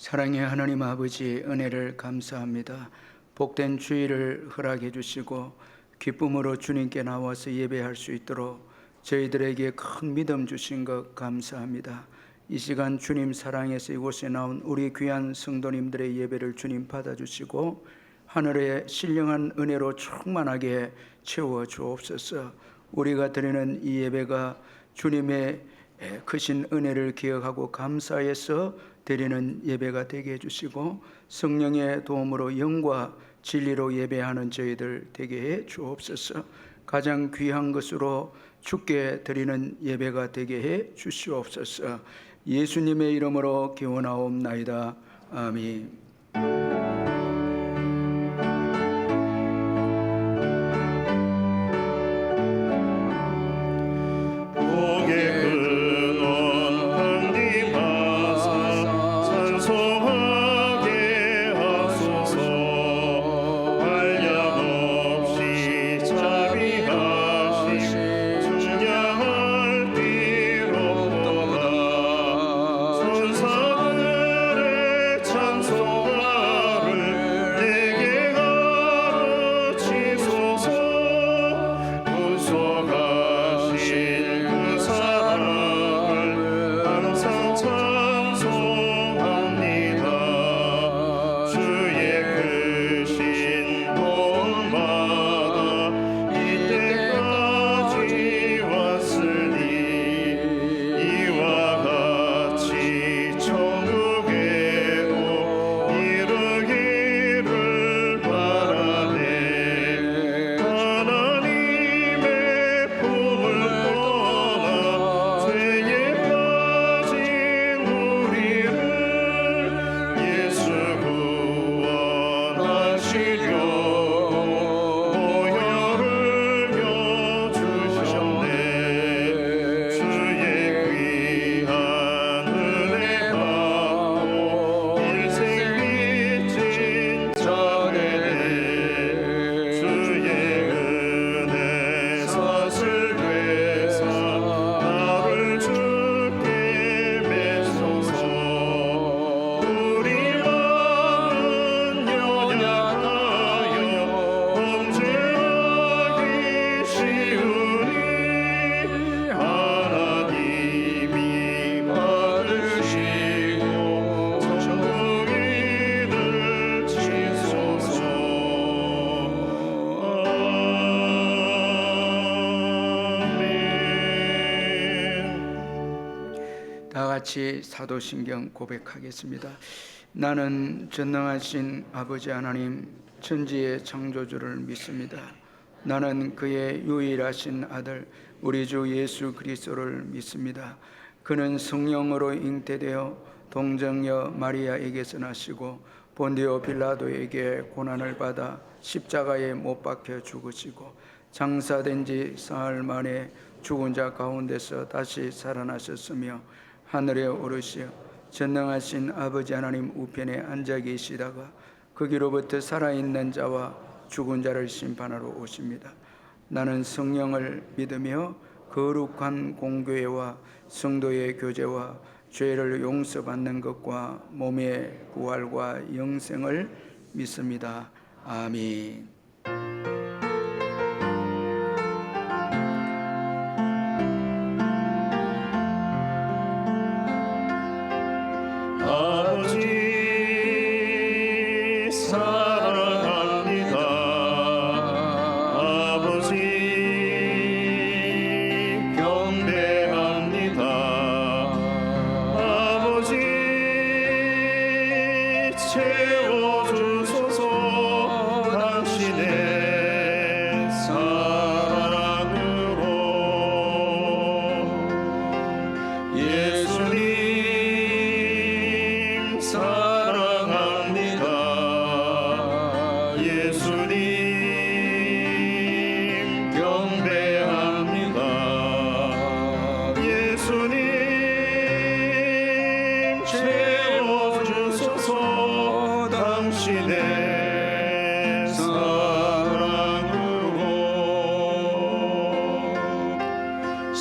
사랑의 하나님 아버지, 은혜를 감사합니다. 복된 주일을 허락해 주시고 기쁨으로 주님께 나와서 예배할 수 있도록 저희들에게 큰 믿음 주신 것 감사합니다. 이 시간 주님 사랑해서 이곳에 나온 우리 귀한 성도님들의 예배를 주님 받아주시고 하늘의 신령한 은혜로 충만하게 채워 주옵소서. 우리가 드리는 이 예배가 주님의 크신 은혜를 기억하고 감사해서 드리는 예배가 되게 해주시고 성령의 도움으로 영과 진리로 예배하는 저희들 되게 해 주옵소서. 가장 귀한 것으로 주께 드리는 예배가 되게 해 주시옵소서. 예수님의 이름으로 기원하옵나이다. 아멘. 같이 사도신경 고백하겠습니다. 나는 전능하신 아버지 하나님 천지의 창조주를 믿습니다. 나는 그의 유일하신 아들 우리 주 예수 그리스도를 믿습니다. 그는 성령으로 잉태되어 동정녀 마리아에게서 나시고 본디오 빌라도에게 고난을 받아 십자가에 못 박혀 죽으시고 장사된 지 사흘 만에 죽은 자 가운데서 다시 살아나셨으며 하늘에 오르시어 전능하신 아버지 하나님 우편에 앉아 계시다가 거기로부터 살아있는 자와 죽은 자를 심판하러 오십니다. 나는 성령을 믿으며 거룩한 공교회와 성도의 교제와 죄를 용서받는 것과 몸의 부활과 영생을 믿습니다. 아멘.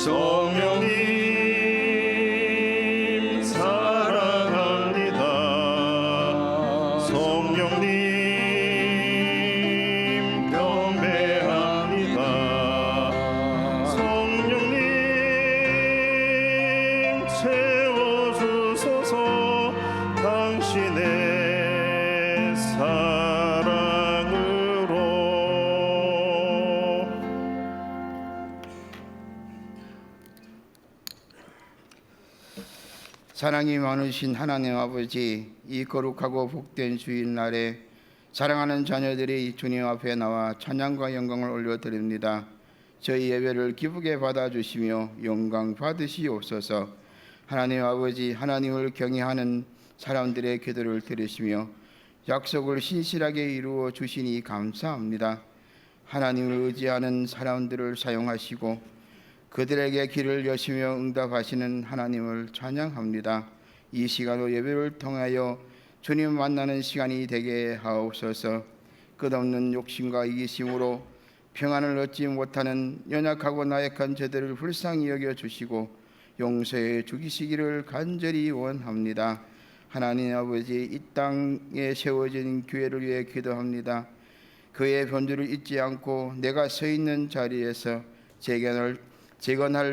성령님 사랑합니다. 당신의 사랑으로. 사랑이 많으신 하나님 아버지, 이 거룩하고 복된 주일날에 사랑하는 자녀들이 주님 앞에 나와 찬양과 영광을 올려드립니다. 저희 예배를 기쁘게 받아주시며 영광 받으시옵소서. 하나님 아버지, 하나님을 경외하는 사람들의 기도를 들으시며 약속을 신실하게 이루어 주시니 감사합니다. 하나님을 의지하는 사람들을 사용하시고 그들에게 길을 여시며 응답하시는 하나님을 찬양합니다. 이 시간으로 예배를 통하여 주님 만나는 시간이 되게 하옵소서. 끝없는 욕심과 이기심으로 평안을 얻지 못하는 연약하고 나약한 저들을 불쌍히 여겨주시고 용서해 주시기를 간절히 원합니다. 하나님 아버지, 이 땅에 세워진 교회를 위해 기도합니다. 그의 변주를 잊지 않고 내가 서 있는 자리에서 재건할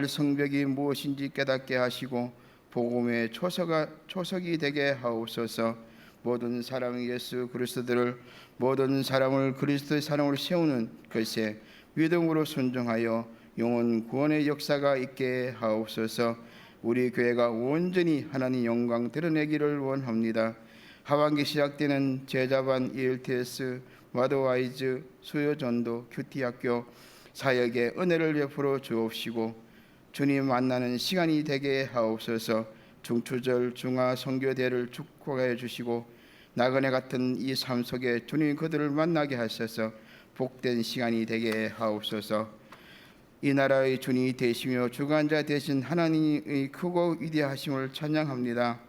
성벽이 무엇인지 깨닫게 하시고 복음의 초석이 되게 하옵소서. 모든 사람 예수 그리스도를, 모든 사람을 그리스도의 사랑으로 세우는 것에 믿음으로 순종하여 영혼 구원의 역사가 있게 하옵소서. 우리 교회가 온전히 하나님 영광 드러내기를 원합니다. 하반기 시작되는 제자반 ELTS, 와드와이즈, 수요전도, 큐티학교 사역에 은혜를 베풀어 주옵시고 주님 만나는 시간이 되게 하옵소서. 중추절 중화 선교대를 축복해 주시고 나그네 같은 이 삶 속에 주님 그들을 만나게 하셔서 복된 시간이 되게 하옵소서. 이 나라의 주님이 되시며 주관자 되신 하나님의 크고 위대하심을 찬양합니다.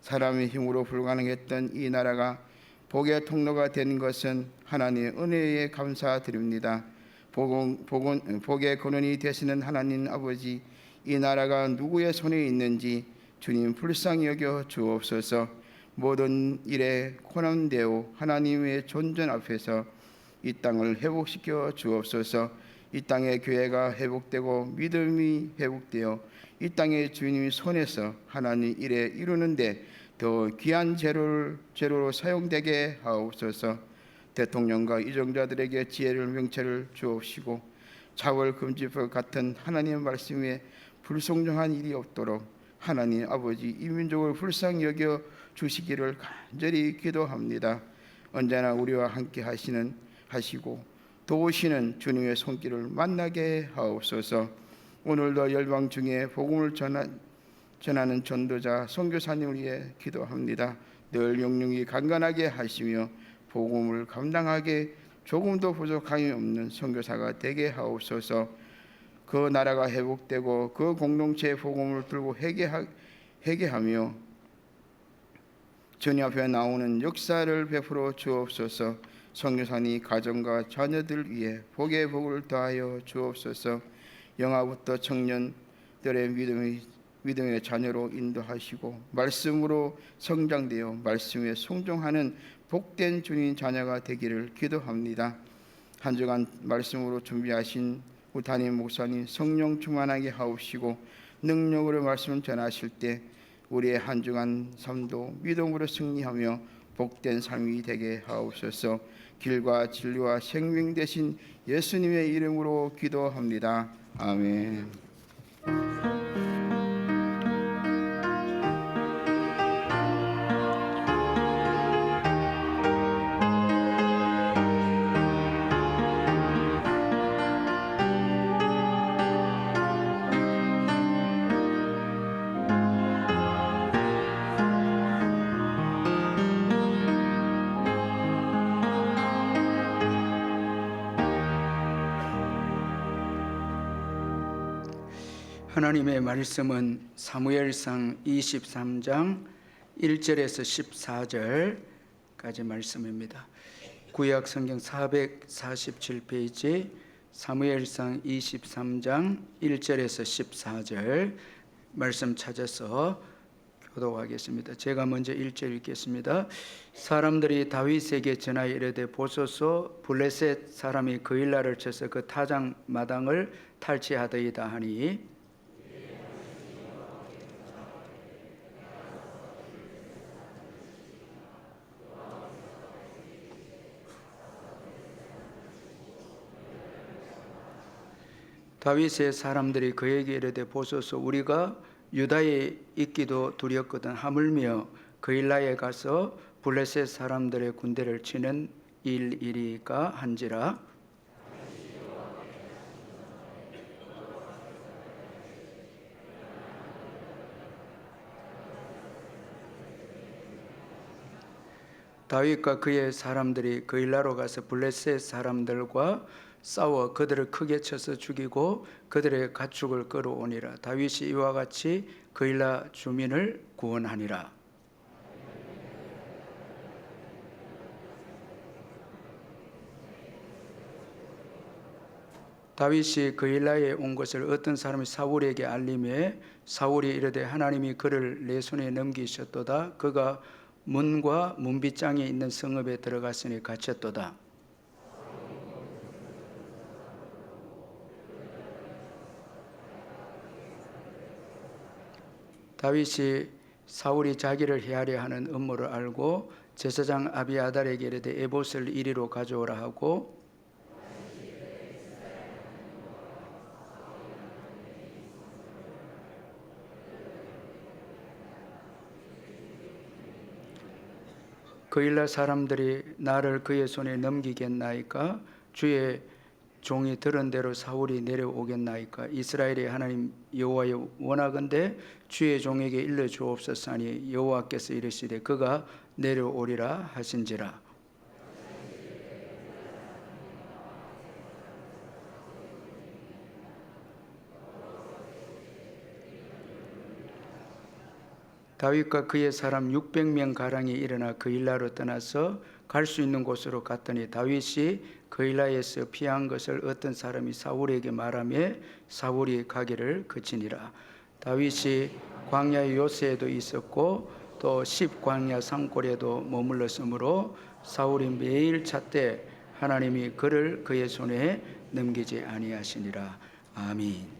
사람의 힘으로 불가능했던 이 나라가 복의 통로가 된 것은 하나님의 은혜에 감사드립니다. 복의 근원이 되시는 하나님 아버지, 이 나라가 누구의 손에 있는지 주님 불쌍히 여겨 주옵소서. 모든 일에 고난되어 하나님의 존전 앞에서 이 땅을 회복시켜 주옵소서. 이 땅의 교회가 회복되고 믿음이 회복되어 이 땅의 주님의 손에서 하나님 일에 이루는데 더 귀한 재료로 사용되게 하옵소서. 대통령과 이정자들에게 지혜를 명철을 주옵시고 차월금지법 같은 하나님의 말씀에 불순종한 일이 없도록 하나님 아버지 이 민족을 불쌍히 여겨 주시기를 간절히 기도합니다. 언제나 우리와 함께 하시고 도우시는 주님의 손길을 만나게 하옵소서. 오늘도 열방 중에 복음을 전하는 전도자 선교사님을 위해 기도합니다. 늘 영육이 강건하게 하시며 복음을 감당하게 조금도 부족함이 없는 선교사가 되게 하옵소서. 그 나라가 회복되고 그 공동체의 복음을 들고 회개하며 주님 앞에 나오는 역사를 베풀어 주옵소서. 선교사님 가정과 자녀들 위해 복의 복을 더하여 주옵소서. 영아부터 청년들의 믿음의 자녀로 인도하시고 말씀으로 성장되어 말씀에 순종하는 복된 주님 자녀가 되기를 기도합니다. 한 주간 말씀으로 준비하신 우리 담임 목사님 성령 충만하게 하옵시고 능력으로 말씀을 전하실 때 우리의 한 주간 삶도 믿음으로 승리하며 복된 삶이 되게 하옵소서. 길과 진리와 생명 되신 예수님의 이름으로 기도합니다. 아멘. 하나님의 말씀은 사무엘상 23장 1절에서 14절까지 말씀입니다. 구약 성경 447페이지 사무엘상 23장 1절에서 14절 말씀 찾아서 교독하겠습니다. 제가 먼저 1절 읽겠습니다. 사람들이 다윗에게 전하여 이르되 보소서 블레셋 사람이 그 일날을 쳐서 그 타작 마당을 탈취하더이다 하니 다윗의 사람들이 그에게 이르되 보소서 우리가 유다에 있기도 두렵거든 하물며 그일라에 가서 블레셋 사람들의 군대를 치는 일이리까 한지라. 다윗과 그의 사람들이 그일라로 가서 블레셋 사람들과 싸워 그들을 크게 쳐서 죽이고 그들의 가축을 끌어오니라. 다윗이 이와 같이 그일라 주민을 구원하니라. 다윗이 그일라에 온 것을 어떤 사람이 사울에게 알림해 사울이 이르되 하나님이 그를 내 손에 넘기셨도다. 그가 문과 문빗장에 있는 성읍에 들어갔으니 갇혔도다. 다윗이 사울이 자기를 해하려 하는 음모를 알고 제사장 아비아달에게 이르되 에봇을 이리로 가져오라 하고 그일라 사람들이 나를 그의 손에 넘기겠나이까? 주의 종이 들은 대로 사울이 내려오겠나이까? 이스라엘의 하나님 여호와여 원하건대 주의 종에게 일러 주옵소서 하니 여호와께서 이르시되 그가 내려오리라 하신지라. 다윗과 그의 사람 600명 가량이 일어나 그일라로 떠나서 갈 수 있는 곳으로 갔더니 다윗이 그일라에서 피한 것을 어떤 사람이 사울에게 말하며 사울이 가기를 그치니라. 다윗이 광야 요새에도 있었고 또 십 광야 산골에도 머물렀으므로 사울이 매일 찾되 하나님이 그를 그의 손에 넘기지 아니하시니라. 아멘.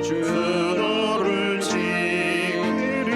주 너를 지키리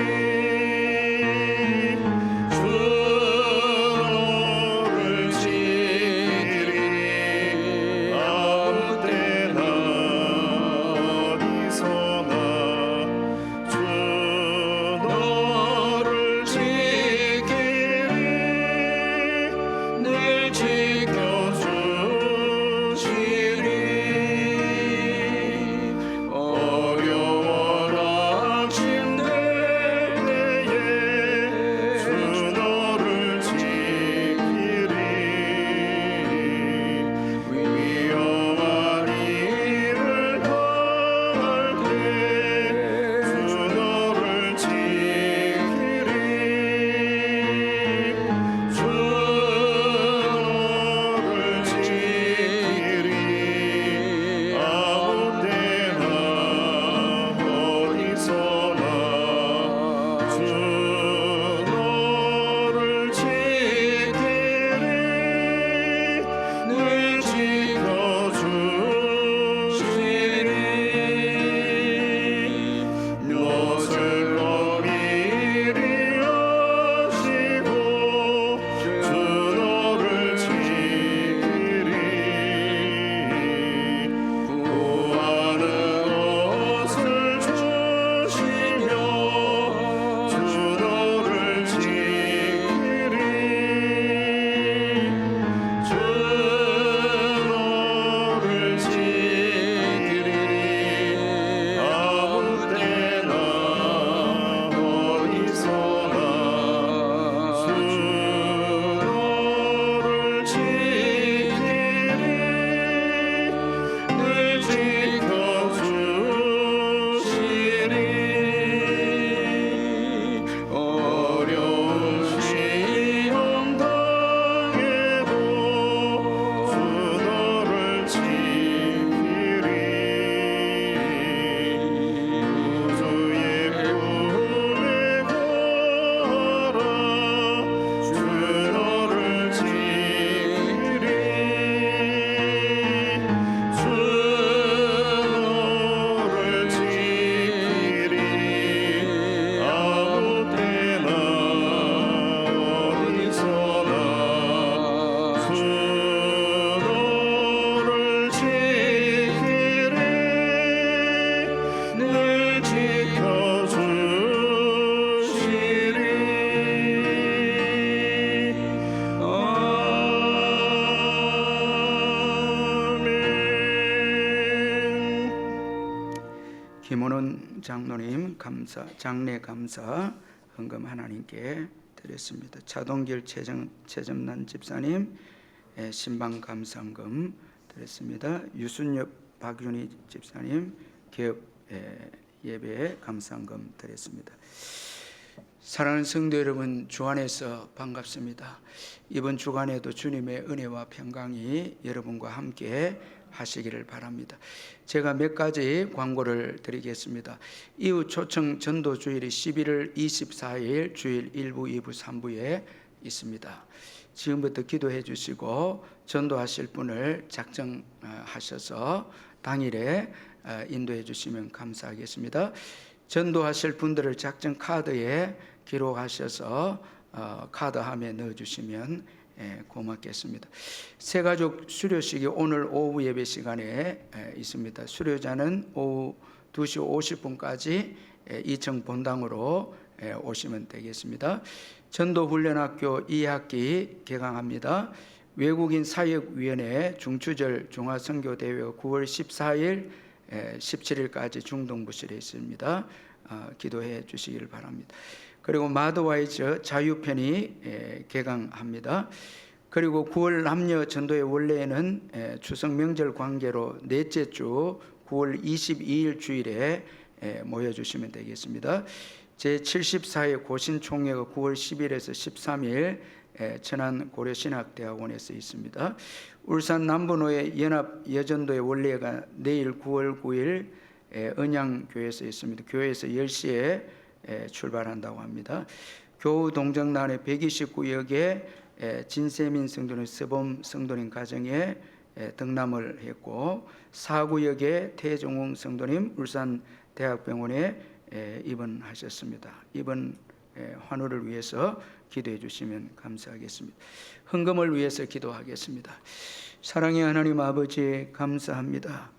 김원훈 장로님 장례 감사 헌금 하나님께 드렸습니다. 차동길 최점난 집사님 신방 감사 헌금 드렸습니다. 유순엽 박윤희 집사님 개업 예배 감사 헌금 드렸습니다. 사랑하는 성도 여러분, 주 안에서 반갑습니다. 이번 주간에도 주님의 은혜와 평강이 여러분과 함께 하시기를 바랍니다. 제가 몇 가지 광고를 드리겠습니다. 이후 초청 전도 주일이 11월 24일 주일 1부, 2부, 3부에 있습니다. 지금부터 기도해 주시고 전도하실 분을 작정하셔서 당일에 인도해 주시면 감사하겠습니다. 전도하실 분들을 작정 카드에 기록하셔서 카드함에 넣어주시면 고맙겠습니다. 새가족 수료식이 오늘 오후 예배 시간에 있습니다. 수료자는 오후 2시 50분까지 2층 본당으로 오시면 되겠습니다. 전도훈련학교 2학기 개강합니다. 외국인 사역위원회 중추절 중화선교대회가 9월 14일 17일까지 중동부실에 있습니다. 기도해 주시기를 바랍니다. 그리고 마더와이즈 자유편이 개강합니다. 그리고 9월 남녀 전도회 원래는 추석 명절 관계로 넷째 주 9월 22일 주일에 모여주시면 되겠습니다. 제74회 고신총회가 9월 10일에서 13일 천안 고려신학대학원에서 있습니다. 울산 남부노회 연합여전도회 원래가 내일 9월 9일 은양교회에서 있습니다. 교회에서 10시에 출발한다고 합니다. 교우 동정단의 129역에 진세민 성도님, 서범 성도님 가정에 등남을 했고, 4구역에 태종웅 성도님 울산대학병원에 입원하셨습니다. 이번 환우를 위해서 기도해 주시면 감사하겠습니다. 헌금을 위해서 기도하겠습니다. 사랑의 하나님 아버지, 감사합니다.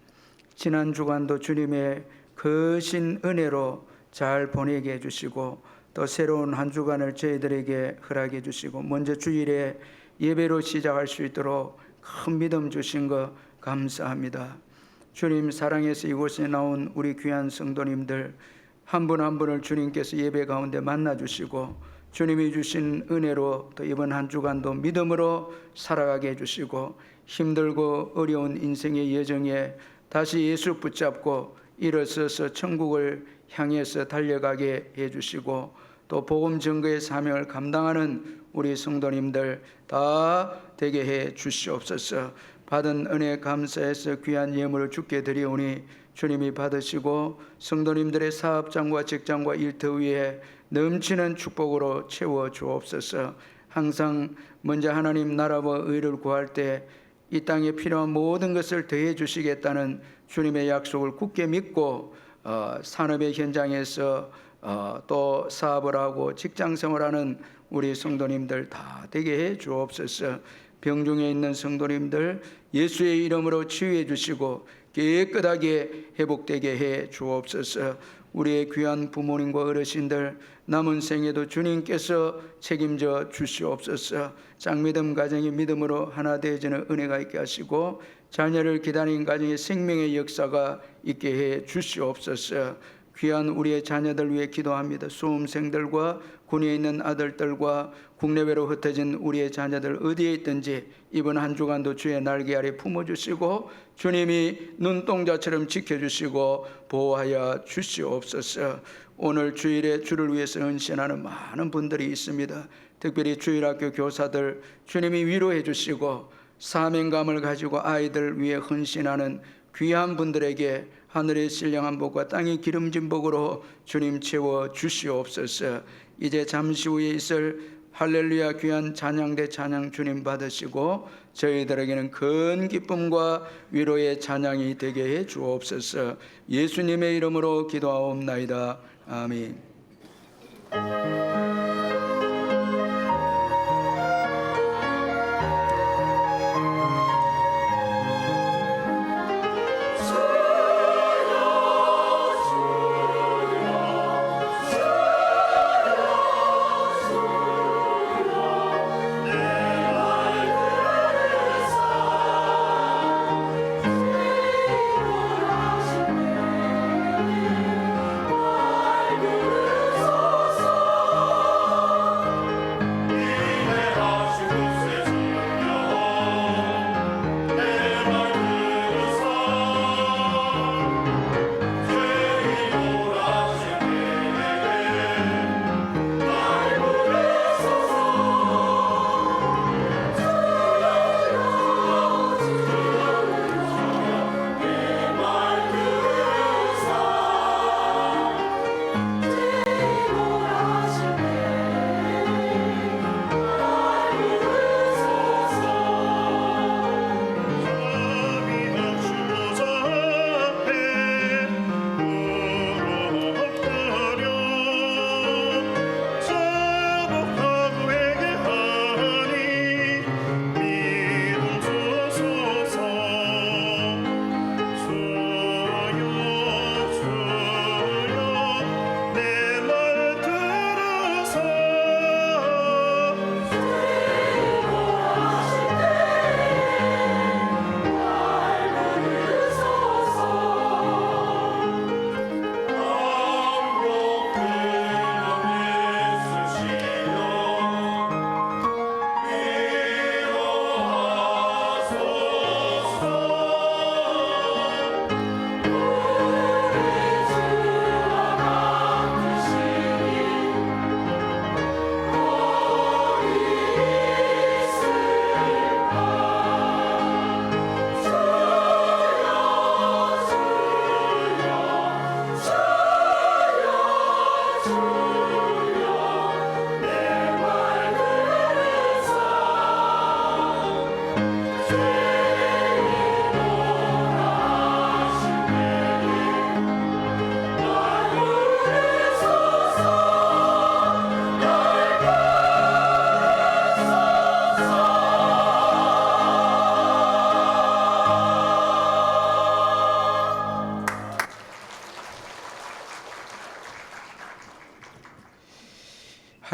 지난 주간도 주님의 거신 은혜로 잘 보내게 해주시고, 또 새로운 한 주간을 저희들에게 허락해 주시고, 먼저 주일에 예배로 시작할 수 있도록 큰 믿음 주신 것 감사합니다. 주님, 사랑해서 이곳에 나온 우리 귀한 성도님들 한 분 한 분을 주님께서 예배 가운데 만나 주시고, 주님이 주신 은혜로 또 이번 한 주간도 믿음으로 살아가게 해주시고, 힘들고 어려운 인생의 여정에 다시 예수 붙잡고 일어서서 천국을 향해서 달려가게 해주시고, 또 복음 증거의 사명을 감당하는 우리 성도님들 다 되게 해 주시옵소서. 받은 은혜 감사해서 귀한 예물을 주께 드리오니 주님이 받으시고 성도님들의 사업장과 직장과 일터 위에 넘치는 축복으로 채워 주옵소서. 항상 먼저 하나님 나라와 의를 구할 때 이 땅에 필요한 모든 것을 더해 주시겠다는 주님의 약속을 굳게 믿고 산업의 현장에서 또 사업을 하고 직장 생활하는 우리 성도님들 다 되게 해 주옵소서. 병중에 있는 성도님들 예수의 이름으로 치유해 주시고 깨끗하게 회복되게 해 주옵소서. 우리의 귀한 부모님과 어르신들 남은 생에도 주님께서 책임져 주시옵소서. 짝믿음 가정의 믿음으로 하나 되어지는 은혜가 있게 하시고, 자녀를 기다린 가정의 생명의 역사가 있게 해 주시옵소서. 귀한 우리의 자녀들 위해 기도합니다. 수험생들과 군에 있는 아들들과 국내외로 흩어진 우리의 자녀들 어디에 있든지 이번 한 주간도 주의 날개 아래 품어주시고 주님이 눈동자처럼 지켜주시고 보호하여 주시옵소서. 오늘 주일에 주를 위해서 헌신하는 많은 분들이 있습니다. 특별히 주일학교 교사들 주님이 위로해 주시고, 사명감을 가지고 아이들 위해 헌신하는 귀한 분들에게 하늘의 신령한 복과 땅의 기름진 복으로 주님 채워 주시옵소서. 이제 잠시 후에 있을 할렐루야 귀한 찬양대 찬양 주님 받으시고 저희들에게는 큰 기쁨과 위로의 찬양이 되게 해 주옵소서. 예수님의 이름으로 기도하옵나이다. 아멘.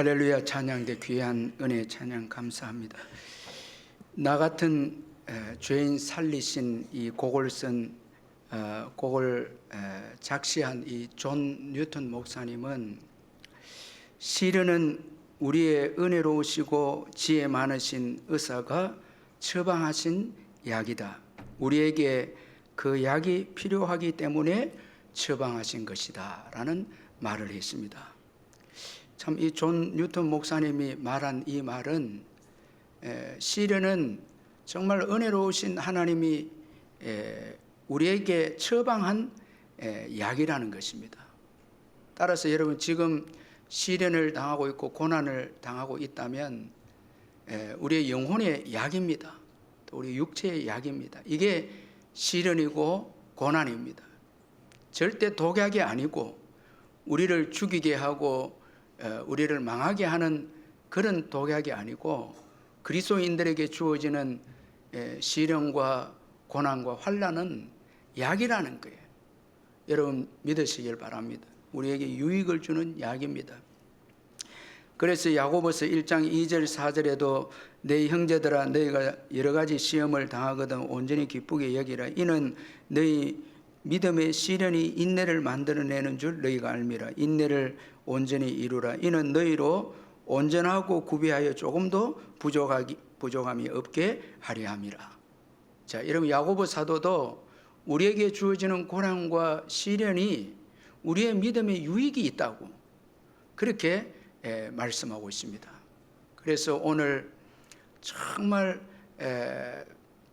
할렐루야 찬양대 귀한 은혜 찬양 감사합니다. 나 같은 죄인 살리신 이 곡을 쓴 곡을 작시한 이 존 뉴턴 목사님은 시련은 우리의 은혜로우시고 지혜 많으신 의사가 처방하신 약이다. 우리에게 그 약이 필요하기 때문에 처방하신 것이다 라는 말을 했습니다. 참 이 존 뉴턴 목사님이 말한 이 말은 시련은 정말 은혜로우신 하나님이 우리에게 처방한 약이라는 것입니다. 따라서 여러분 지금 시련을 당하고 있고 고난을 당하고 있다면 우리의 영혼의 약입니다. 또 우리 육체의 약입니다. 이게 시련이고 고난입니다. 절대 독약이 아니고 우리를 죽이게 하고 우리를 망하게 하는 그런 독약이 아니고 그리스도인들에게 주어지는 시련과 고난과 환난은 약이라는 거예요. 여러분 믿으시길 바랍니다. 우리에게 유익을 주는 약입니다. 그래서 야고보서 1장 2절 4절에도 내 형제들아 너희가 여러 가지 시험을 당하거든 온전히 기쁘게 여기라. 이는 너희 믿음의 시련이 인내를 만들어내는 줄 너희가 알미라. 인내를 온전히 이루라. 이는 너희로 온전하고 구비하여 조금도 부족함이 없게 하려 함이라. 자, 여러분 야고보 사도도 우리에게 주어지는 고난과 시련이 우리의 믿음에 유익이 있다고 그렇게 말씀하고 있습니다. 그래서 오늘 정말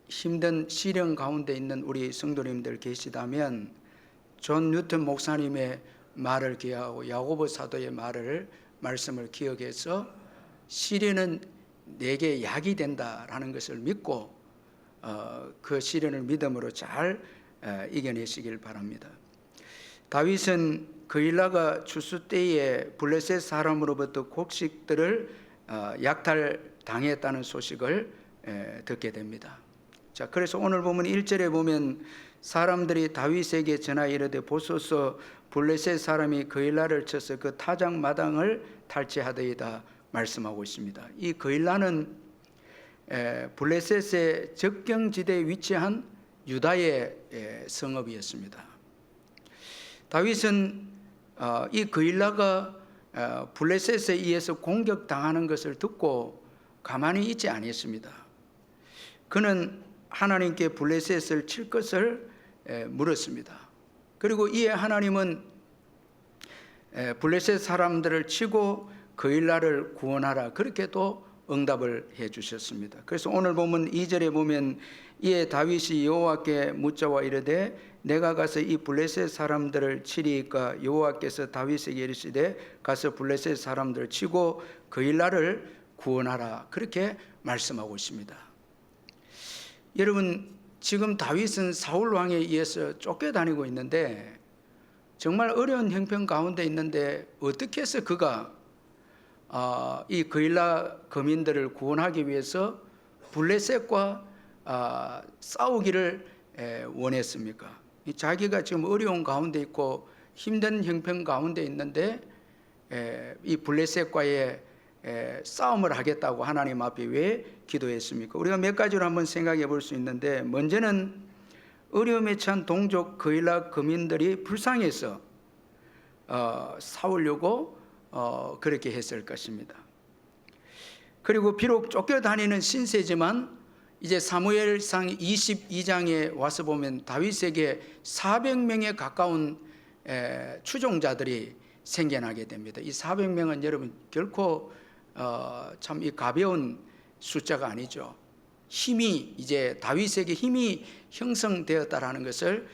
힘든 시련 가운데 있는 우리 성도님들 계시다면 존 뉴턴 목사님의 말을 기억하고 야고보 사도의 말씀을 기억해서 시련은 내게 약이 된다라는 것을 믿고 그 시련을 믿음으로 잘 이겨내시길 바랍니다. 다윗은 그일라가 추수 때에 블레셋 사람으로부터 곡식들을 약탈당했다는 소식을 듣게 됩니다. 자, 그래서 오늘 보면 1절에 보면 사람들이 다윗에게 전하여 이르되 보소서 블레셋 사람이 그일라를 쳐서 그 타작 마당을 탈취하더이다 말씀하고 있습니다. 이 그일라는 블레셋의 적경지대에 위치한 유다의 성읍이었습니다. 다윗은 이 그일라가 블레셋에 의해서 공격당하는 것을 듣고 가만히 있지 않았습니다. 그는 하나님께 블레셋을 칠 것을 물었습니다. 그리고 이에 하나님은 블레셋 사람들을 치고 그일라를 구원하라 그렇게 또 응답을 해 주셨습니다. 그래서 오늘 보면 2절에 보면 이에 다윗이 여호와께 묻자와 이르되 내가 가서 이 블레셋 사람들을 치리이까 여호와께서 다윗에게 이르시되 가서 블레셋 사람들을 치고 그일라를 구원하라 그렇게 말씀하고 있습니다. 여러분 지금 다윗은 사울 왕에 의해서 쫓겨다니고 있는데 정말 어려운 형편 가운데 있는데 어떻게 해서 그가 이 그일라 거민들을 구원하기 위해서 블레셋과 싸우기를 원했습니까? 자기가 지금 어려운 가운데 있고 힘든 형편 가운데 있는데 이 블레셋과의 싸움을 하겠다고 하나님 앞에 왜 기도했습니까? 우리가 몇 가지로 한번 생각해 볼 수 있는데 먼저는 어려움에 처한 동족 그일라 거민들이 불쌍해서 싸우려고 그렇게 했을 것입니다. 그리고 비록 쫓겨다니는 신세지만 이제 사무엘상 22장에 와서 보면 다윗에게 400명에 가까운 추종자들이 생겨나게 됩니다. 이 400명은 여러분 결코 참 이 가벼운 숫자가 아니죠. 힘이 이제 다윗에게 힘이 형성되었다라는 것을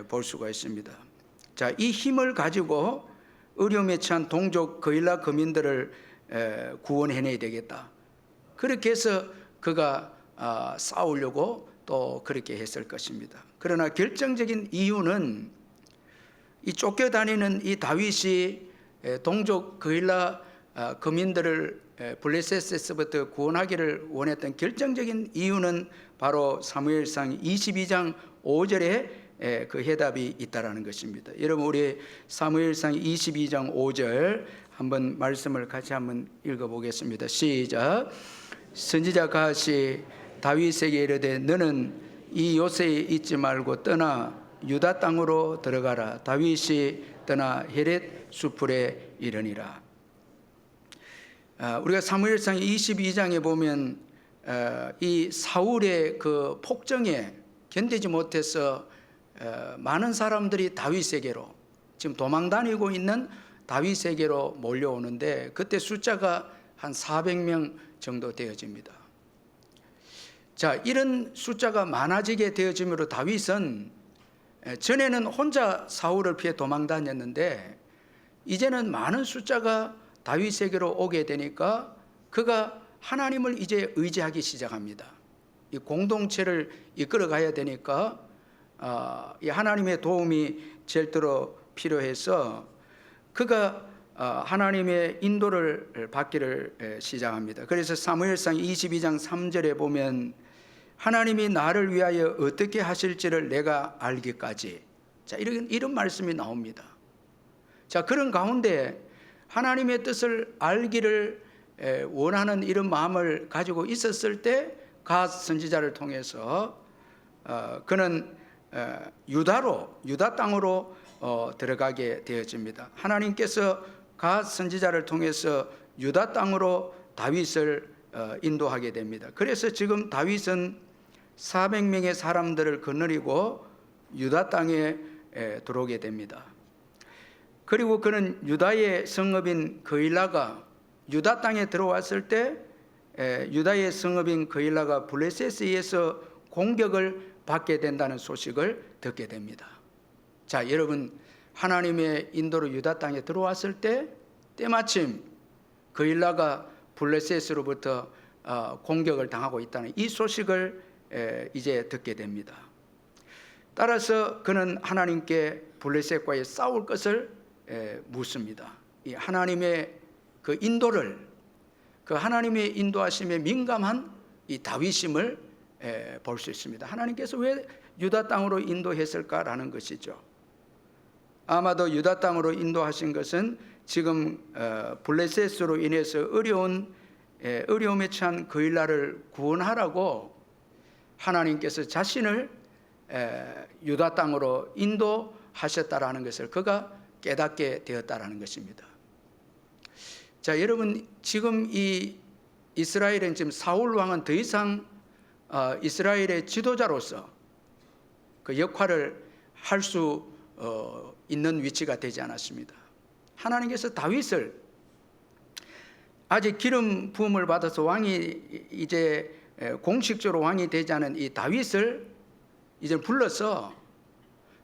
볼 수가 있습니다. 자, 이 힘을 가지고 어려움에 처한 동족 그일라 거민들을 구원해내야 되겠다. 그렇게 해서 그가 싸우려고 또 그렇게 했을 것입니다. 그러나 결정적인 이유는 이 쫓겨다니는 이 다윗이 동족 그일라 거민들을 블레셋에서부터 구원하기를 원했던 결정적인 이유는 바로 사무엘상 22장 5절에 그 해답이 있다라는 것입니다. 여러분 우리 사무엘상 22장 5절 한번 말씀을 같이 한번 읽어보겠습니다. 시작. 선지자 갓이 다윗에게 이르되 너는 이 요새에 있지 말고 떠나 유다 땅으로 들어가라. 다윗이 떠나 헤렛 수풀에 이르니라. 우리가 사무엘상 22장에 보면 이 사울의 그 폭정에 견디지 못해서 많은 사람들이 다윗에게로 지금 도망 다니고 있는 다윗에게로 몰려오는데 그때 숫자가 한 400명 정도 되어집니다. 자, 이런 숫자가 많아지게 되어짐으로 다윗은 전에는 혼자 사울을 피해 도망 다녔는데 이제는 많은 숫자가 다윗에게로 오게 되니까 그가 하나님을 이제 의지하기 시작합니다. 이 공동체를 이끌어 가야 되니까 이 하나님의 도움이 절대로 필요해서 그가 하나님의 인도를 받기를 시작합니다. 그래서 사무엘상 22장 3절에 보면 하나님이 나를 위하여 어떻게 하실지를 내가 알기까지, 자, 이런 말씀이 나옵니다. 자, 그런 가운데 하나님의 뜻을 알기를 원하는 이런 마음을 가지고 있었을 때 갓 선지자를 통해서 그는 유다 땅으로 들어가게 되어집니다. 하나님께서 갓 선지자를 통해서 유다 땅으로 다윗을 인도하게 됩니다. 그래서 지금 다윗은 400명의 사람들을 거느리고 유다 땅에 들어오게 됩니다. 그리고 그는 유다의 성읍인 그일라가 유다 땅에 들어왔을 때 유다의 성읍인 그일라가 블레셋에 의해서 공격을 받게 된다는 소식을 듣게 됩니다. 자, 여러분, 하나님의 인도로 유다 땅에 들어왔을 때 때마침 그일라가 블레셋으로부터 공격을 당하고 있다는 이 소식을 이제 듣게 됩니다. 따라서 그는 하나님께 블레셋과의 싸울 것을 묻습니다. 이 하나님의 그 인도를, 그 하나님의 인도하심에 민감한 이 다윗임을 볼 수 있습니다. 하나님께서 왜 유다 땅으로 인도했을까라는 것이죠. 아마도 유다 땅으로 인도하신 것은 지금 블레셋으로 인해서 어려움에 처한 그일라를 구원하라고 하나님께서 자신을 유다 땅으로 인도하셨다라는 것을 그가 깨닫게 되었다라는 것입니다. 자, 여러분, 지금 이 이스라엘은 지금 사울 왕은 더 이상 이스라엘의 지도자로서 그 역할을 할 수 있는 위치가 되지 않았습니다. 하나님께서 다윗을 아직 기름 부음을 받아서 왕이 이제 공식적으로 왕이 되지 않은 이 다윗을 이제 불러서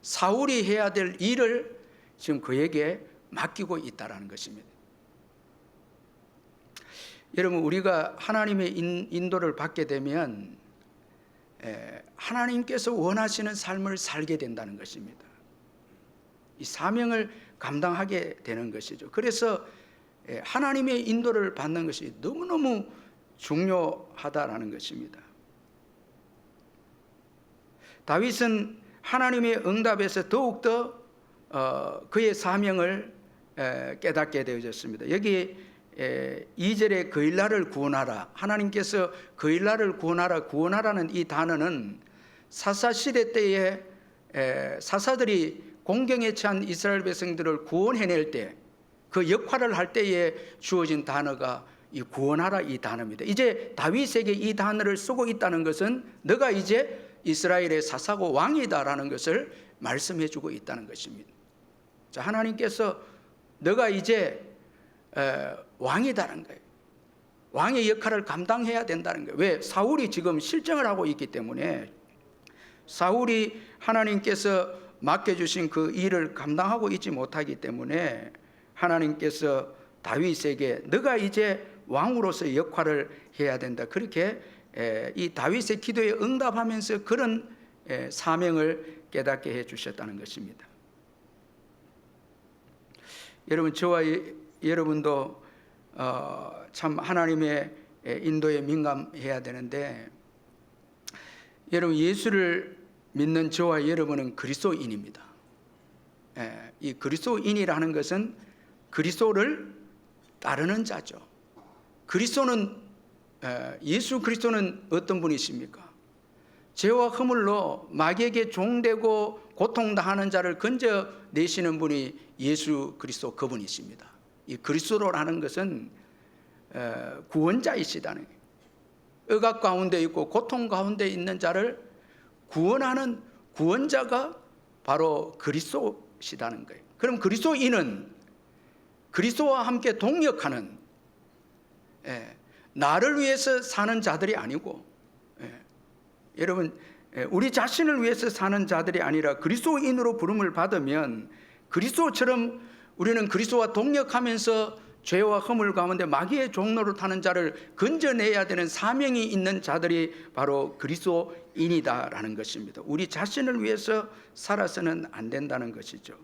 사울이 해야 될 일을 지금 그에게 맡기고 있다라는 것입니다. 여러분, 우리가 하나님의 인도를 받게 되면 하나님께서 원하시는 삶을 살게 된다는 것입니다. 이 사명을 감당하게 되는 것이죠. 그래서 하나님의 인도를 받는 것이 너무너무 중요하다라는 것입니다. 다윗은 하나님의 응답에서 더욱더 그의 사명을 깨닫게 되어졌습니다. 여기 2절에 그일라를 구원하라, 하나님께서 그일라를 구원하라는 이 단어는 사사시대 때에 사사들이 공경에 처한 이스라엘 백성들을 구원해낼 때 그 역할을 할 때에 주어진 단어가 이 구원하라 이 단어입니다. 이제 다윗에게 이 단어를 쓰고 있다는 것은 너가 이제 이스라엘의 사사고 왕이다라는 것을 말씀해 주고 있다는 것입니다. 자, 하나님께서 너가 이제 왕이다라는 거예요. 왕의 역할을 감당해야 된다는 거예요. 왜? 사울이 지금 실정을 하고 있기 때문에 사울이 하나님께서 맡겨주신 그 일을 감당하고 있지 못하기 때문에 하나님께서 다윗에게 너가 이제 왕으로서의 역할을 해야 된다. 그렇게 이 다윗의 기도에 응답하면서 그런 사명을 깨닫게 해 주셨다는 것입니다. 여러분, 저와 여러분도 참 하나님의 인도에 민감해야 되는데, 여러분, 예수를 믿는 저와 여러분은 그리스도인입니다. 이 그리스도인이라는 것은 그리스도를 따르는 자죠. 그리스도는 예수 그리스도는 어떤 분이십니까? 죄와 허물로 마귀에게 종되고 고통당하는 자를 건져내시는 분이 예수 그리스도 그분이십니다. 이 그리스도라는 것은 구원자이시다는 거예요. 억압 가운데 있고 고통 가운데 있는 자를 구원하는 구원자가 바로 그리스도시다는 거예요. 그럼 그리스도인은 그리스도와 함께 동역하는, 나를 위해서 사는 자들이 아니고, 여러분, 우리 자신을 위해서 사는 자들이 아니라 그리스도인으로 부름을 받으면 그리스도처럼 우리는 그리스도와 동역하면서 죄와 허물 가운데 마귀의 종로를 타는 자를 건져내야 되는 사명이 있는 자들이 바로 그리스도인이다라는 것입니다. 우리 자신을 위해서 살아서는 안 된다는 것이죠.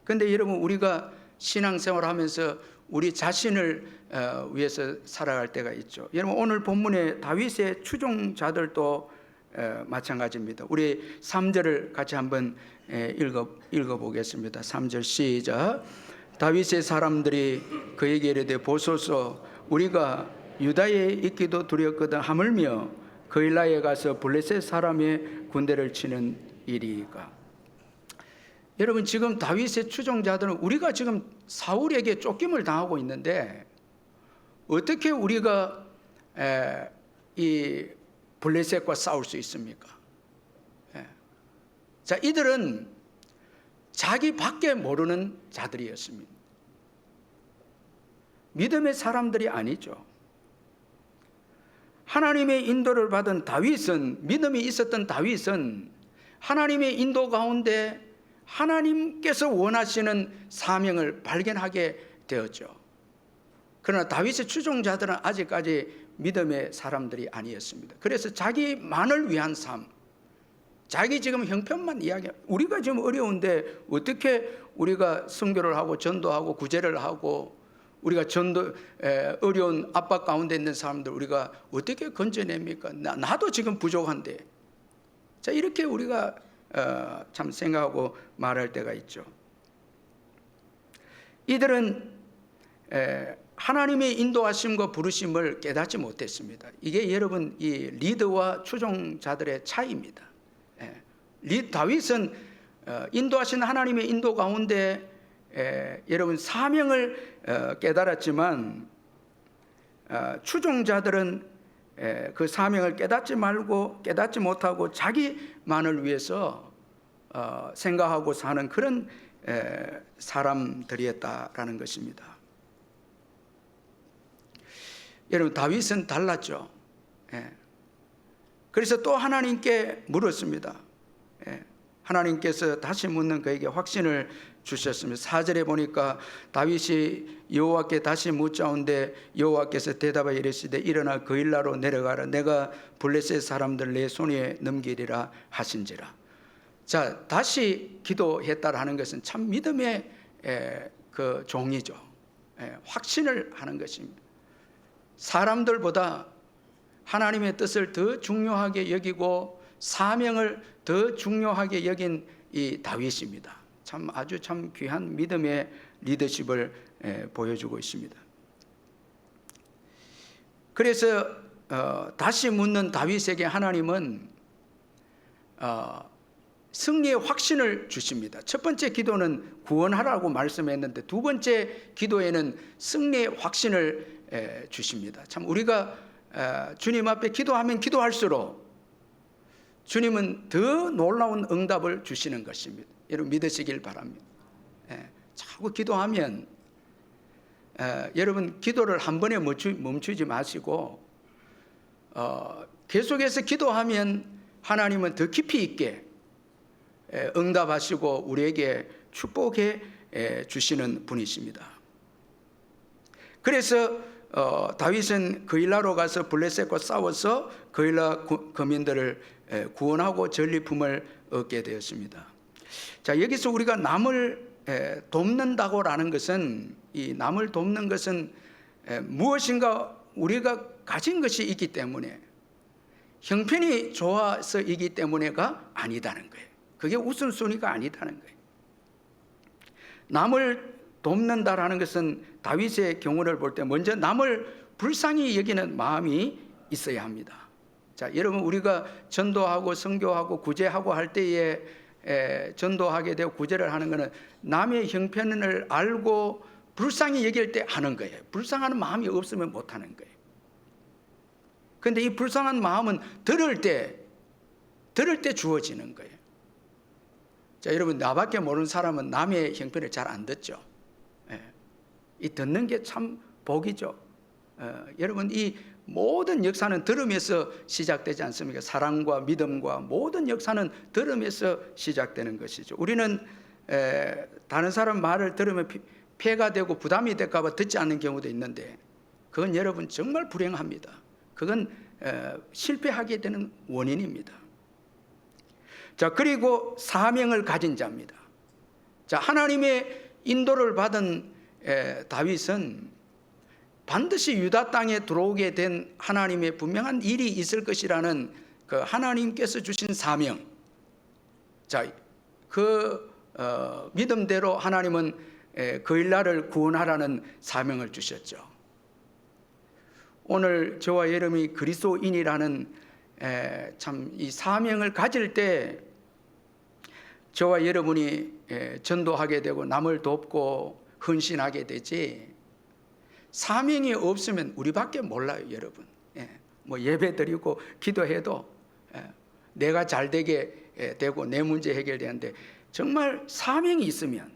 그런데 여러분, 우리가 신앙생활을 하면서 우리 자신을 위해서 살아갈 때가 있죠. 여러분, 오늘 본문의 다윗의 추종자들도 마찬가지입니다. 우리 3절을 같이 한번 읽어보겠습니다. 3절 시작. 다윗의 사람들이 그에게 이르되 보소서, 우리가 유다에 있기도 두렵거든 하물며 그일라에 가서 블레셋 사람의 군대를 치는 일이가. 여러분, 지금 다윗의 추종자들은 우리가 지금 사울에게 쫓김을 당하고 있는데 어떻게 우리가 이 블레셋과 싸울 수 있습니까? 자, 이들은 자기 밖에 모르는 자들이었습니다. 믿음의 사람들이 아니죠. 하나님의 인도를 받은 다윗은, 믿음이 있었던 다윗은 하나님의 인도 가운데 하나님께서 원하시는 사명을 발견하게 되었죠. 그러나 다윗의 추종자들은 아직까지 믿음의 사람들이 아니었습니다. 그래서 자기만을 위한 삶, 자기 지금 형편만 이야기합니다. 우리가 지금 어려운데 어떻게 우리가 선교를 하고 전도하고 구제를 하고 우리가 어려운 압박 가운데 있는 사람들 우리가 어떻게 건져냅니까? 나도 지금 부족한데. 자, 이렇게 우리가 참 생각하고 말할 때가 있죠. 이들은 하나님의 인도하심과 부르심을 깨닫지 못했습니다. 이게 여러분, 이 리더와 추종자들의 차이입니다. 다윗은 인도하신 하나님의 인도 가운데 여러분 사명을 깨달았지만 추종자들은 그 사명을 깨닫지 못하고 자기만을 위해서 생각하고 사는 그런 사람들이었다라는 것입니다. 여러분, 다윗은 달랐죠. 그래서 또 하나님께 물었습니다. 하나님께서 다시 묻는 그에게 확신을 주셨습니다. 4절에 보니까 다윗이 여호와께 다시 묻자온데 여호와께서 대답하여 이르시되 일어나 그일라로 내려가라. 내가 블레셋 사람들 내 손에 넘기리라 하신지라. 자, 다시 기도했다라는 것은 참 믿음의 그 종이죠. 확신을 하는 것입니다. 사람들보다 하나님의 뜻을 더 중요하게 여기고 사명을 더 중요하게 여긴 이 다윗입니다. 아주 귀한 믿음의 리더십을 보여주고 있습니다. 그래서 다시 묻는 다윗에게 하나님은 승리의 확신을 주십니다. 첫 번째 기도는 구원하라고 말씀했는데 두 번째 기도에는 승리의 확신을 주십니다. 참 우리가 주님 앞에 기도하면 기도할수록 주님은 더 놀라운 응답을 주시는 것입니다. 여러분 믿으시길 바랍니다. 자꾸 기도하면 여러분 기도를 한 번에 멈추지 마시고 계속해서 기도하면 하나님은 더 깊이 있게 응답하시고 우리에게 축복해 주시는 분이십니다. 그래서 다윗은 그일라로 가서 블레셋과 싸워서 그일라 거민들을 구원하고 전리품을 얻게 되었습니다. 자, 여기서 우리가 남을 돕는다고라는 것은 이 남을 돕는 것은 무엇인가 우리가 가진 것이 있기 때문에 형편이 좋아서이기 때문에가 아니다는 거예요. 그게 우선순위가 아니다는 거예요. 남을 돕는다라는 것은 다윗의 경우를 볼 때 먼저 남을 불쌍히 여기는 마음이 있어야 합니다. 자, 여러분, 우리가 전도하고 선교하고 구제하고 할 때에 전도하게 되고 구제를 하는 것은 남의 형편을 알고 불쌍히 여길 때 하는 거예요. 불쌍한 마음이 없으면 못 하는 거예요. 그런데 이 불쌍한 마음은 들을 때 주어지는 거예요. 자, 여러분, 나밖에 모르는 사람은 남의 형편을 잘 안 듣죠. 이 듣는 게 참 복이죠. 여러분, 이 모든 역사는 들음에서 시작되지 않습니까? 사랑과 믿음과 모든 역사는 들음에서 시작되는 것이죠. 우리는 다른 사람 말을 들으면 폐가 되고 부담이 될까 봐 듣지 않는 경우도 있는데, 그건 여러분 정말 불행합니다. 그건 실패하게 되는 원인입니다. 자, 그리고 사명을 가진 자입니다. 자, 하나님의 인도를 받은 다윗은 반드시 유다 땅에 들어오게 된 하나님의 분명한 일이 있을 것이라는 그 하나님께서 주신 사명, 자, 그 믿음대로 하나님은 그일날을 구원하라는 사명을 주셨죠. 오늘 저와 여러분이 그리스도인이라는 참 이 사명을 가질 때 저와 여러분이 전도하게 되고 남을 돕고 헌신하게 되지, 사명이 없으면 우리밖에 몰라요, 여러분. 뭐 예배 드리고 기도해도 내가 잘 되게 되고 내 문제 해결되는데, 정말 사명이 있으면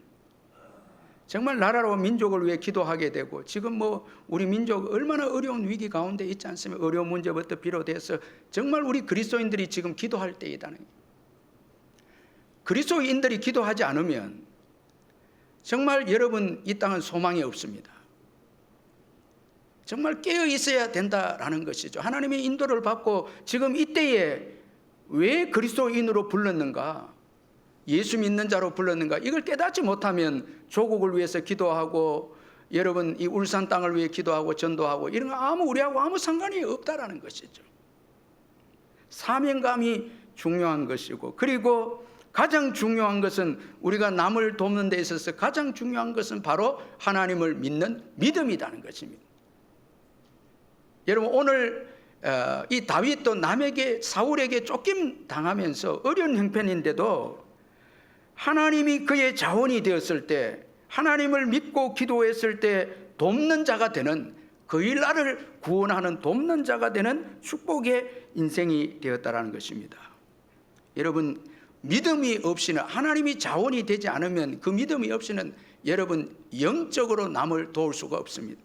정말 나라로 민족을 위해 기도하게 되고, 지금 뭐 우리 민족 얼마나 어려운 위기 가운데 있지 않습니까? 어려운 문제부터 비롯해서 정말 우리 그리스도인들이 지금 기도할 때이다는 거예요. 그리스도인들이 기도하지 않으면 정말 여러분 이 땅은 소망이 없습니다. 정말 깨어 있어야 된다라는 것이죠. 하나님의 인도를 받고 지금 이때에 왜 그리스도인으로 불렀는가, 예수 믿는 자로 불렀는가, 이걸 깨닫지 못하면 조국을 위해서 기도하고 여러분 이 울산 땅을 위해 기도하고 전도하고 이런 거 우리하고 아무 상관이 없다라는 것이죠. 사명감이 중요한 것이고, 그리고 가장 중요한 것은, 우리가 남을 돕는 데 있어서 가장 중요한 것은 바로 하나님을 믿는 믿음이라는 것입니다. 여러분, 오늘 이 다윗도 남에게, 사울에게 쫓김 당하면서 어려운 형편인데도 하나님이 그의 자원이 되었을 때, 하나님을 믿고 기도했을 때 돕는 자가 되는, 그 일날을 구원하는 돕는 자가 되는 축복의 인생이 되었다라는 것입니다. 여러분, 믿음이 없이는, 하나님이 자원이 되지 않으면, 그 믿음이 없이는 여러분 영적으로 남을 도울 수가 없습니다.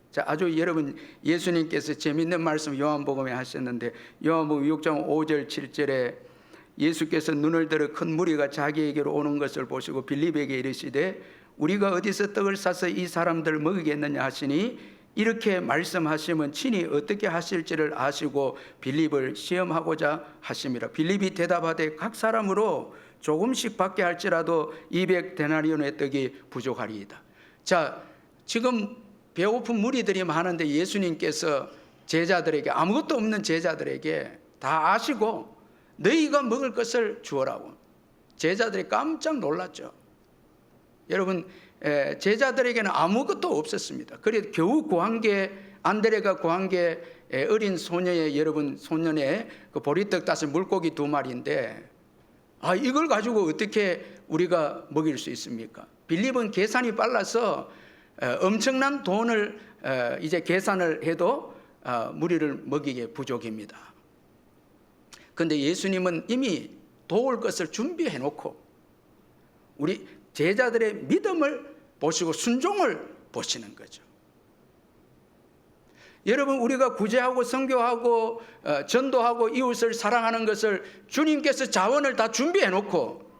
자, 아주 여러분, 예수님께서 재미있는 말씀 요한복음에 하셨는데, 요한복음 6장 5절 7절에 예수께서 눈을 들어 큰 무리가 자기에게로 오는 것을 보시고 빌립에게 이르시되 우리가 어디서 떡을 싸서 이 사람들을 먹이겠느냐 하시니, 이렇게 말씀하시면 친히 어떻게 하실지를 아시고 빌립을 시험하고자 하심이라. 빌립이 대답하되 각 사람으로 조금씩 받게 할지라도 200데나리온의 떡이 부족하리이다. 자, 지금 배고픈 무리들이 많은데 예수님께서 제자들에게, 아무것도 없는 제자들에게 다 아시고 너희가 먹을 것을 주어라고. 제자들이 깜짝 놀랐죠. 여러분, 제자들에게는 아무것도 없었습니다. 그래도 겨우 구한 게, 안드레가 구한 게 어린 소녀의, 여러분 소년의 그 보리떡 5 물고기 2마리인데, 이걸 가지고 어떻게 우리가 먹일 수 있습니까? 빌립은 계산이 빨라서 엄청난 돈을 이제 계산을 해도 무리를 먹이기에 부족입니다. 그런데 예수님은 이미 도울 것을 준비해 놓고 우리 제자들의 믿음을 보시고 순종을 보시는 거죠. 여러분, 우리가 구제하고 선교하고 전도하고 이웃을 사랑하는 것을 주님께서 자원을 다 준비해 놓고,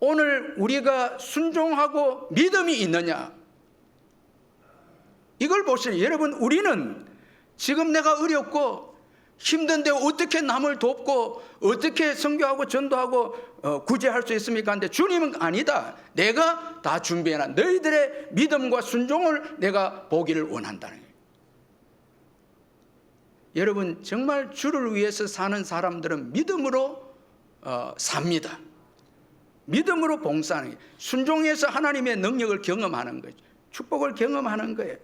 오늘 우리가 순종하고 믿음이 있느냐, 이걸 보시는, 여러분, 우리는 지금 내가 어렵고 힘든데 어떻게 남을 돕고 어떻게 선교하고 전도하고 구제할 수 있습니까? 근데 주님은 아니다. 내가 다 준비해놔. 너희들의 믿음과 순종을 내가 보기를 원한다는 거예요. 여러분, 정말 주를 위해서 사는 사람들은 믿음으로 삽니다. 믿음으로 봉사하는 거예요. 순종해서 하나님의 능력을 경험하는 거죠. 축복을 경험하는 거예요.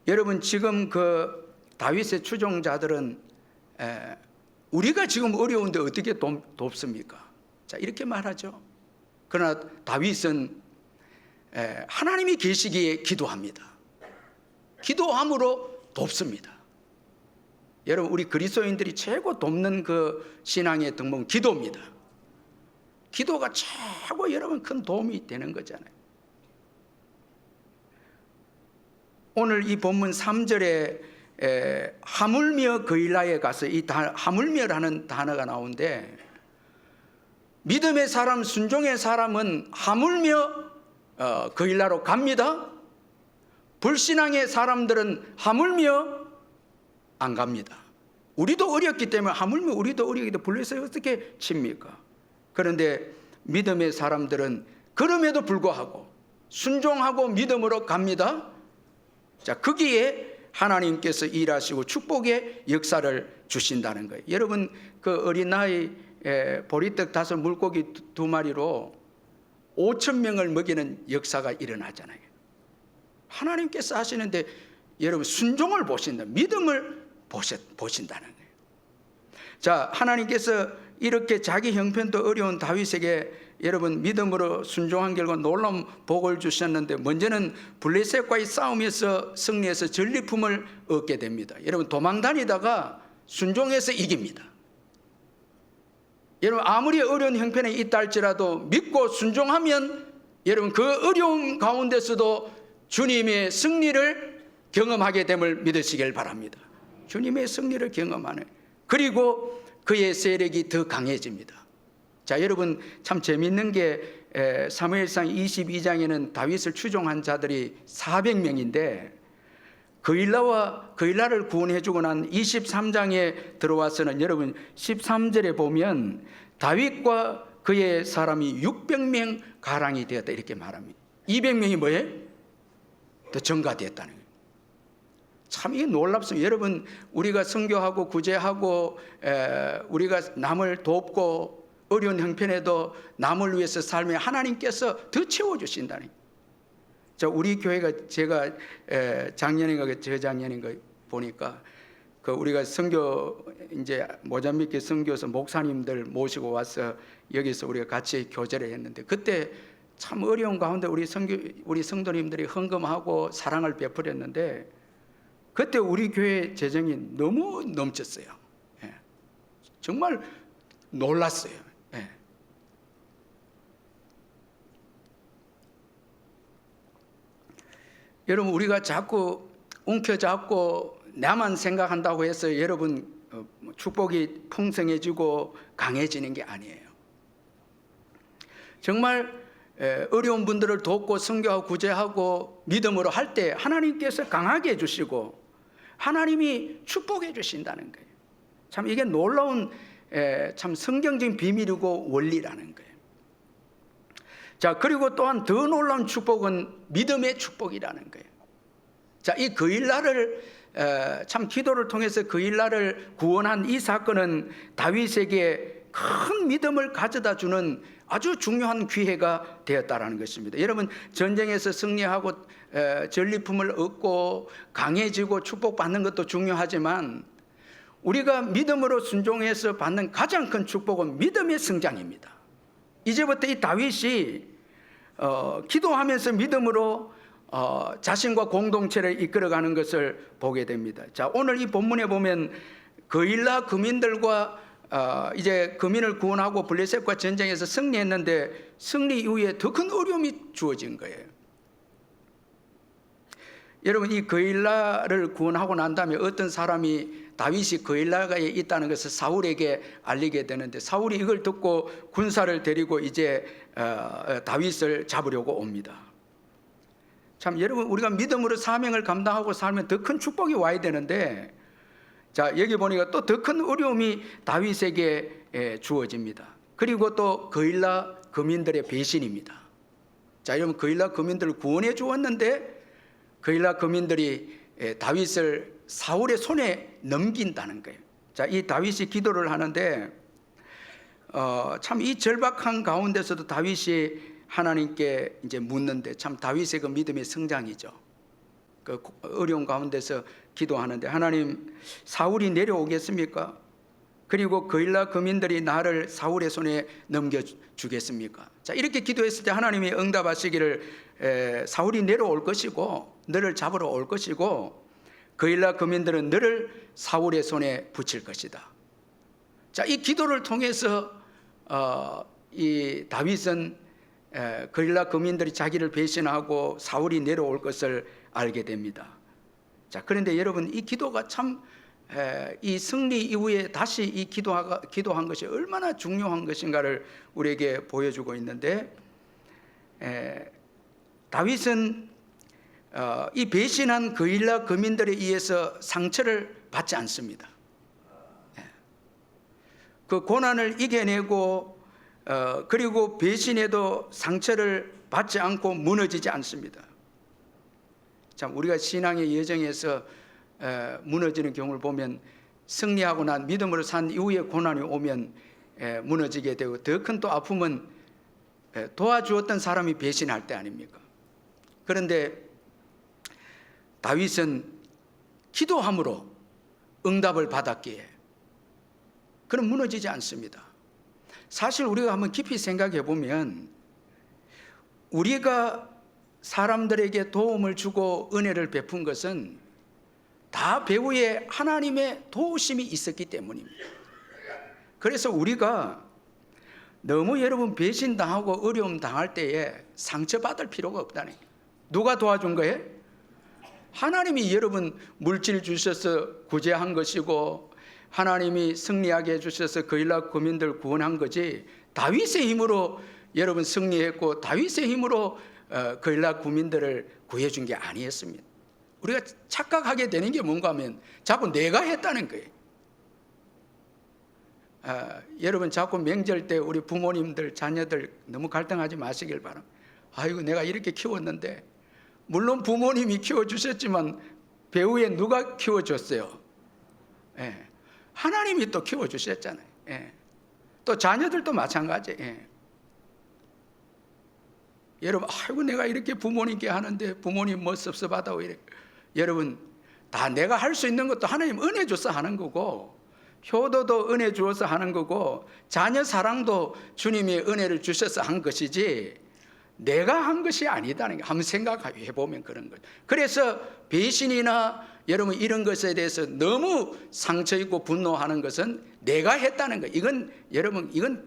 여러분, 지금 그 다윗의 추종자들은 우리가 지금 어려운데 어떻게 돕습니까? 자, 이렇게 말하죠. 그러나 다윗은 하나님이 계시기에 기도합니다. 기도함으로 돕습니다. 여러분, 우리 그리스도인들이 최고 돕는 그 신앙의 덕목은 기도입니다. 기도가 최고 여러분 큰 도움이 되는 거잖아요. 오늘 이 본문 3절에 하물며 그일라에 가서 이 하물며라는 단어가 나오는데, 믿음의 사람, 순종의 사람은 하물며 그일라로 갑니다. 불신앙의 사람들은 하물며 안 갑니다. 우리도 어렵기 때문에 하물며 우리도 어렵기 때문에 불러서 어떻게 칩니까? 그런데 믿음의 사람들은 그럼에도 불구하고 순종하고 믿음으로 갑니다. 자, 거기에 하나님께서 일하시고 축복의 역사를 주신다는 거예요. 여러분, 그 어린아이 보리떡 5 물고기 2마리로 5,000명을 먹이는 역사가 일어나잖아요. 하나님께서 하시는데 여러분 순종을 보신다, 믿음을 보신다는 거예요. 자, 하나님께서 이렇게 자기 형편도 어려운 다윗에게 여러분 믿음으로 순종한 결과 놀라운 복을 주셨는데, 먼저는 블레셋과의 싸움에서 승리해서 전리품을 얻게 됩니다. 여러분, 도망 다니다가 순종해서 이깁니다. 여러분, 아무리 어려운 형편에 있다 할지라도 믿고 순종하면 여러분 그 어려움 가운데서도 주님의 승리를 경험하게 됨을 믿으시길 바랍니다. 주님의 승리를 경험하는, 그리고 그의 세력이 더 강해집니다. 자, 여러분 참 재밌는 게 사무엘상 22장에는 다윗을 추종한 자들이 400명인데 그일라를 구원해 주고 난 23장에 들어와서는 여러분 13절에 보면 다윗과 그의 사람이 600명 가량이 되었다 이렇게 말합니다. 200명이 뭐예요? 더 증가되었다는 거예요. 참 이게 놀랍습니다. 여러분, 우리가 선교하고 구제하고 우리가 남을 돕고 어려운 형편에도 남을 위해서 살면 하나님께서 더 채워주신다는 거예요. 자, 우리 교회가 제가 작년인가 저작년인가 보니까 그 우리가 선교 이제 모잠비크 선교서 목사님들 모시고 와서 여기서 우리가 같이 교제를 했는데, 그때 참 어려운 가운데 우리 성도님들이 헌금하고 사랑을 베풀었는데, 그때 우리 교회 재정이 너무 넘쳤어요. 예. 정말 놀랐어요. 예. 여러분, 우리가 자꾸 움켜잡고 나만 생각한다고 해서 여러분 축복이 풍성해지고 강해지는 게 아니에요. 정말 어려운 분들을 돕고 선교하고 구제하고 믿음으로 할 때 하나님께서 강하게 해주시고 하나님이 축복해 주신다는 거예요. 참 이게 놀라운 참 성경적인 비밀이고 원리라는 거예요. 자, 그리고 또한 더 놀라운 축복은 믿음의 축복이라는 거예요. 자, 이 그일라를 참 기도를 통해서 그일라를 구원한 이 사건은 다윗에게 큰 믿음을 가져다 주는 아주 중요한 기회가 되었다라는 것입니다. 여러분, 전쟁에서 승리하고 전리품을 얻고 강해지고 축복받는 것도 중요하지만 우리가 믿음으로 순종해서 받는 가장 큰 축복은 믿음의 성장입니다. 이제부터 이 다윗이 기도하면서 믿음으로 자신과 공동체를 이끌어가는 것을 보게 됩니다. 자, 오늘 이 본문에 보면 그일라 거민들과 이제 거민을 구원하고 블레셋과 전쟁에서 승리했는데 승리 이후에 더 큰 어려움이 주어진 거예요. 여러분, 이 그일라를 구원하고 난 다음에 어떤 사람이 다윗이 그일라에 있다는 것을 사울에게 알리게 되는데, 사울이 이걸 듣고 군사를 데리고 이제 다윗을 잡으려고 옵니다. 참 여러분, 우리가 믿음으로 사명을 감당하고 살면 더 큰 축복이 와야 되는데, 자, 여기 보니까 또 더 큰 어려움이 다윗에게 주어집니다. 그리고 또 그일라 거민들의 배신입니다. 자, 여러분, 그일라 거민들을 구원해 주었는데 그일라 거민들이 다윗을 사울의 손에 넘긴다는 거예요. 자, 이 다윗이 기도를 하는데 참 이 절박한 가운데서도 다윗이 하나님께 이제 묻는데, 참 다윗의 그 믿음의 성장이죠. 그 어려운 가운데서 기도하는데, 하나님, 사울이 내려오겠습니까? 그리고 그일라 거민들이 나를 사울의 손에 넘겨주겠습니까? 자, 이렇게 기도했을 때 하나님이 응답하시기를, 사울이 내려올 것이고 너를 잡으러 올 것이고 그일라 거민들은 너를 사울의 손에 붙일 것이다. 자, 이 기도를 통해서 이 다윗은 그일라 거민들이 자기를 배신하고 사울이 내려올 것을 알게 됩니다. 자, 그런데 여러분, 이 기도가 참 이 승리 이후에 다시 이 기도한 것이 얼마나 중요한 것인가를 우리에게 보여주고 있는데, 다윗은 이 배신한 그일라 거민들에 의해서 상처를 받지 않습니다. 그 고난을 이겨내고 그리고 배신에도 상처를 받지 않고 무너지지 않습니다. 참, 우리가 신앙의 여정에서 무너지는 경우를 보면 승리하고 난 믿음으로 산 이후에 고난이 오면 무너지게 되고, 더 큰 또 아픔은 도와주었던 사람이 배신할 때 아닙니까? 그런데 다윗은 기도함으로 응답을 받았기에 그럼 무너지지 않습니다. 사실 우리가 한번 깊이 생각해 보면, 우리가 사람들에게 도움을 주고 은혜를 베푼 것은 다 배후에 하나님의 도우심이 있었기 때문입니다. 그래서 우리가 너무 여러분 배신당하고 어려움 당할 때에 상처받을 필요가 없다는 거예요. 누가 도와준 거예요? 하나님이 여러분 물질 주셔서 구제한 것이고, 하나님이 승리하게 해주셔서 그일라 거민들 구원한 거지, 다윗의 힘으로 여러분 승리했고 다윗의 힘으로 그일라 거민들을 구해준 게 아니었습니다. 우리가 착각하게 되는 게 뭔가 하면 자꾸 내가 했다는 거예요. 여러분, 자꾸 명절 때 우리 부모님들 자녀들 너무 갈등하지 마시길 바랍니다. 아이고, 내가 이렇게 키웠는데, 물론 부모님이 키워주셨지만 배후에 누가 키워줬어요? 하나님이 또 키워주셨잖아요. 또 자녀들도 마찬가지. 여러분, 아이고, 내가 이렇게 부모님께 하는데 부모님 뭐 섭섭하다고 이래. 여러분, 다 내가 할 수 있는 것도 하나님 은혜 줘서 하는 거고, 효도도 은혜 주어서 하는 거고, 자녀 사랑도 주님이 은혜를 주셔서 한 것이지 내가 한 것이 아니다는 게, 한번 생각해 보면 그런 거예요. 그래서 배신이나 여러분 이런 것에 대해서 너무 상처 있고 분노하는 것은 내가 했다는 거예요. 이건 여러분, 이건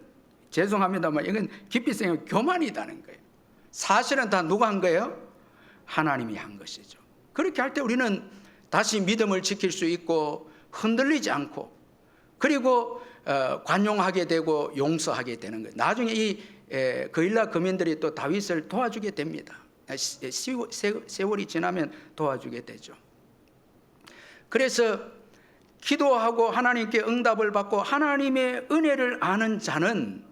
죄송합니다만 이건 깊이 생각하면 교만이다는 거예요. 사실은 다 누가 한 거예요? 하나님이 한 것이죠. 그렇게 할 때 우리는 다시 믿음을 지킬 수 있고 흔들리지 않고, 그리고 관용하게 되고 용서하게 되는 거예요. 나중에 이 그일라 거민들이 또 다윗을 도와주게 됩니다. 세월이 지나면 도와주게 되죠. 그래서 기도하고 하나님께 응답을 받고 하나님의 은혜를 아는 자는